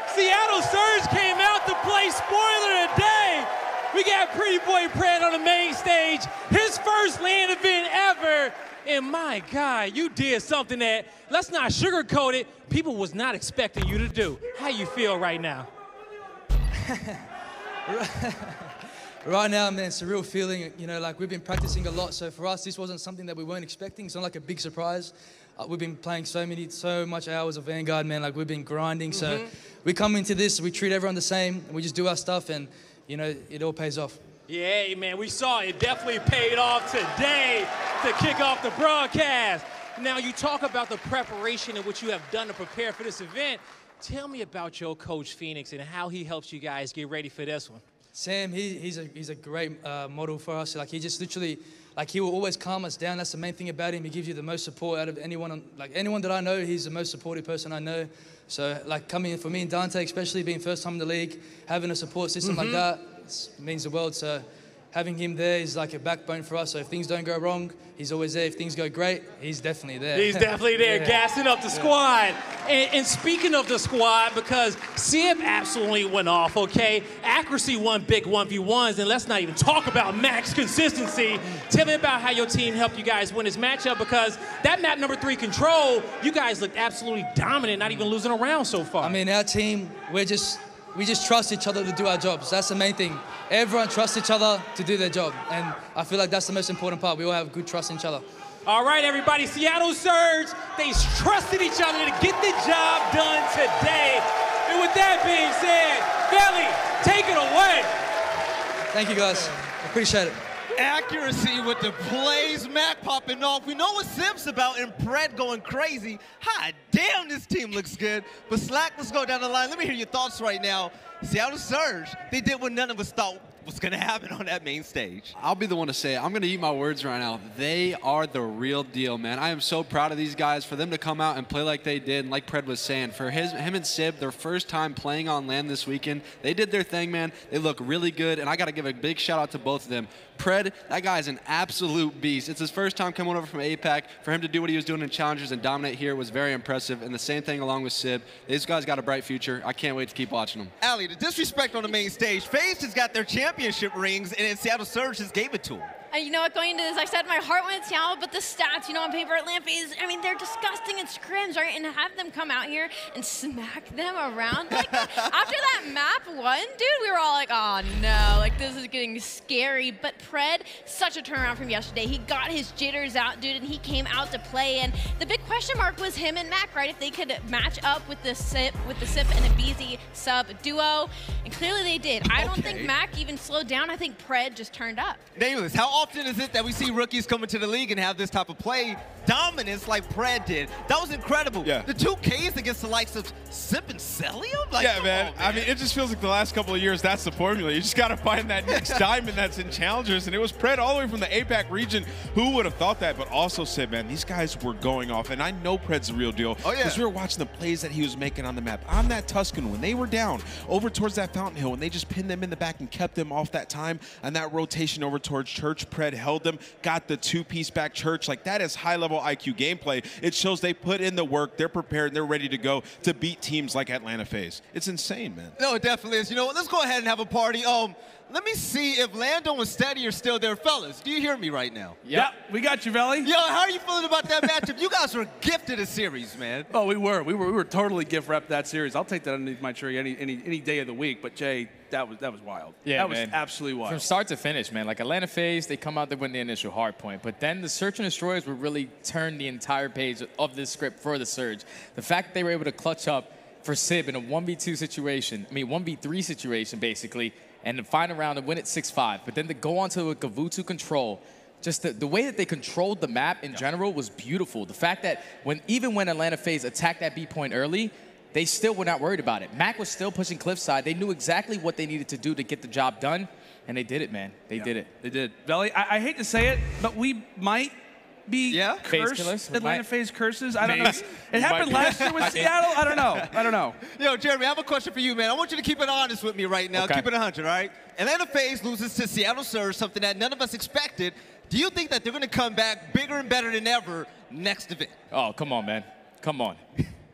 Seattle Surge came out to play spoiler of the day. We got Pretty Boy Pred on the main stage, his first LAN event ever. And my God, you did something that, let's not sugarcoat it, people was not expecting you to do. How you feel right now? Right now, man, it's a real feeling. You know, like we've been practicing a lot, so for us, this wasn't something that we weren't expecting. It's not like a big surprise. We've been playing so much hours of Vanguard, man. Like we've been grinding. So we come into this, we treat everyone the same, and we just do our stuff, and you know, it all pays off. Yeah, man, we saw it definitely paid off today to kick off the broadcast. Now, you talk about the preparation and what you have done to prepare for this event. Tell me about your coach, Phoenix, and how he helps you guys get ready for this one. Sam, he's a great model for us. Like he just literally, like he will always calm us down. That's the main thing about him. He gives you the most support out of anyone. Like anyone that I know, he's the most supportive person I know. So like coming in for me and Dante, especially being first time in the league, having a support system like that means the world. So having him there is like a backbone for us. So if things don't go wrong, he's always there. If things go great, he's definitely there. He's definitely there, gassing up the squad. And speaking of the squad, because Sib absolutely went off, okay? Accuracy won big 1v1s, and let's not even talk about max consistency. Tell me about how your team helped you guys win this matchup, because that map number 3, Control, you guys looked absolutely dominant, not even losing a round so far. I mean, our team, we just trust each other to do our jobs. That's the main thing. Everyone trusts each other to do their job. And I feel like that's the most important part. We all have good trust in each other. All right, everybody, Seattle Surge, they trusted each other to get the job done today. And with that being said, Belly, take it away. Thank you, guys. Appreciate it. Accuracy with the plays, Mac popping off. We know what Sib's about, and Pred going crazy. Hot damn, this team looks good. But Slack, let's go down the line. Let me hear your thoughts right now. Seattle Surge, they did what none of us thought was going to happen on that main stage. I'll be the one to say it. I'm going to eat my words right now. They are the real deal, man. I am so proud of these guys for them to come out and play like they did. And like Pred was saying, for him and Sib, their first time playing on LAN this weekend, they did their thing, man. They look really good, and I got to give a big shout out to both of them. Pred, that guy is an absolute beast. It's his first time coming over from APAC. For him to do what he was doing in Challengers and dominate here was very impressive. And the same thing along with Sib. These guys got a bright future. I can't wait to keep watching them. Allie, the disrespect on the main stage. FaZe has got their championship rings, and then Seattle Surge just gave it to them. You know what, going into this, I said my heart went to Seattle, but the stats, you know, on paper at Lampy's, I mean, they're disgusting in scrims, right? And to have them come out here and smack them around like that. After that map 1, dude, we were all like, oh no, like this is getting scary. But Pred, such a turnaround from yesterday. He got his jitters out, dude, and he came out to play. And the big question mark was him and Mac, right? If they could match up with the Sip and the BZ sub duo. And clearly they did. I don't think Mac even slowed down. I think Pred just turned up. Nameless, how often is it that we see rookies come into the league and have this type of play dominance like Pred did? That was incredible. Yeah. The 2 Ks against the likes of Sip and Celium? Like, yeah, man. I mean, it just feels like the last couple of years, that's the formula. You just got to find that next diamond that's in Challengers, and it was Pred all the way from the APAC region. Who would have thought that? But also said, man, these guys were going off, and I know Pred's the real deal. Oh, yeah. Because we were watching the plays that he was making on the map. On that Tuscan, when they were down over towards that Fountain Hill, and they just pinned them in the back and kept them off that time, and that rotation over towards Church, Pred held them, got the 2-piece back Church. Like, that is high-level IQ gameplay. It shows they put in the work, they're prepared, and they're ready to go to beat teams like Atlanta FaZe. It's insane, man. No, it definitely is. You know what? Let's go ahead and have a party. Let me see if Lando and Steady are still there. Fellas, do you hear me right now? Yeah, we got you, Veli. Yo, how are you feeling about that matchup? You guys were gifted a series, man. Oh, we were totally gift wrap that series. I'll take that underneath my tree any day of the week. But Jay, that was wild. Yeah, that man. was absolutely wild. From start to finish, man. Like Atlanta FaZe, they come out, they win the initial hard point. But then the Search and Destroyers would really turn the entire page of this script for the Surge. The fact that they were able to clutch up for Sib in a 1v2 situation, I mean 1v3 situation basically, and the final round and win it 6-5. But then to go on to a Gavutu control, just the way that they controlled the map in general was beautiful. The fact that even when Atlanta FaZe attacked that B point early, they still were not worried about it. Mac was still pushing Cliffside. They knew exactly what they needed to do to get the job done, and they did it, man. They did it. They did. Belly, I hate to say it, but we might be cursed. Atlanta FaZe curses. I don't know. It happened last year with Seattle. I don't know. Yo, Jeremy, I have a question for you, man. I want you to keep it honest with me right now. Keep it 100, all right? Atlanta FaZe loses to Seattle Surge, something that none of us expected. Do you think that they're going to come back bigger and better than ever next event? Oh, come on, man. Come on.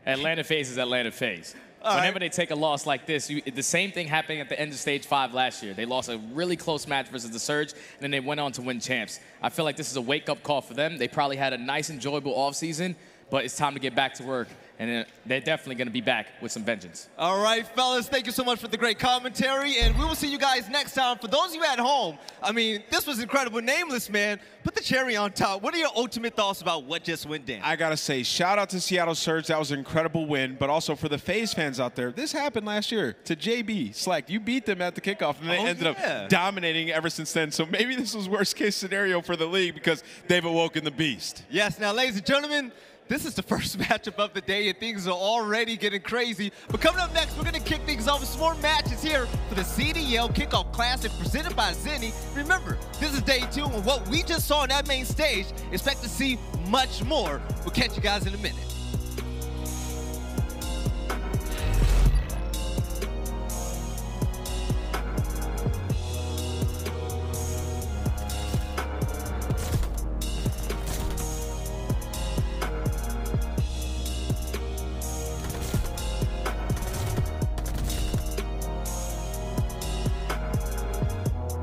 Atlanta FaZe is Atlanta FaZe. Whenever they take a loss like this, the same thing happened at the end of Stage 5 last year. They lost a really close match versus the Surge, and then they went on to win champs. I feel like this is a wake-up call for them. They probably had a nice, enjoyable offseason, but it's time to get back to work, and they're definitely going to be back with some vengeance. All right, fellas, thank you so much for the great commentary, and we will see you guys next time. For those of you at home, I mean, this was incredible. Nameless, man, put the cherry on top. What are your ultimate thoughts about what just went down? I got to say, shout out to Seattle Surge. That was an incredible win, but also for the FaZe fans out there, this happened last year to JB, Slack. You beat them at the kickoff, and they ended up dominating ever since then. So maybe this was worst-case scenario for the league because they've awoken the beast. Yes, now, ladies and gentlemen, this is the first matchup of the day, and things are already getting crazy. But coming up next, we're going to kick things off with some more matches here for the CDL Kickoff Classic presented by Zenny. Remember, this is day 2, and what we just saw on that main stage, expect to see much more. We'll catch you guys in a minute.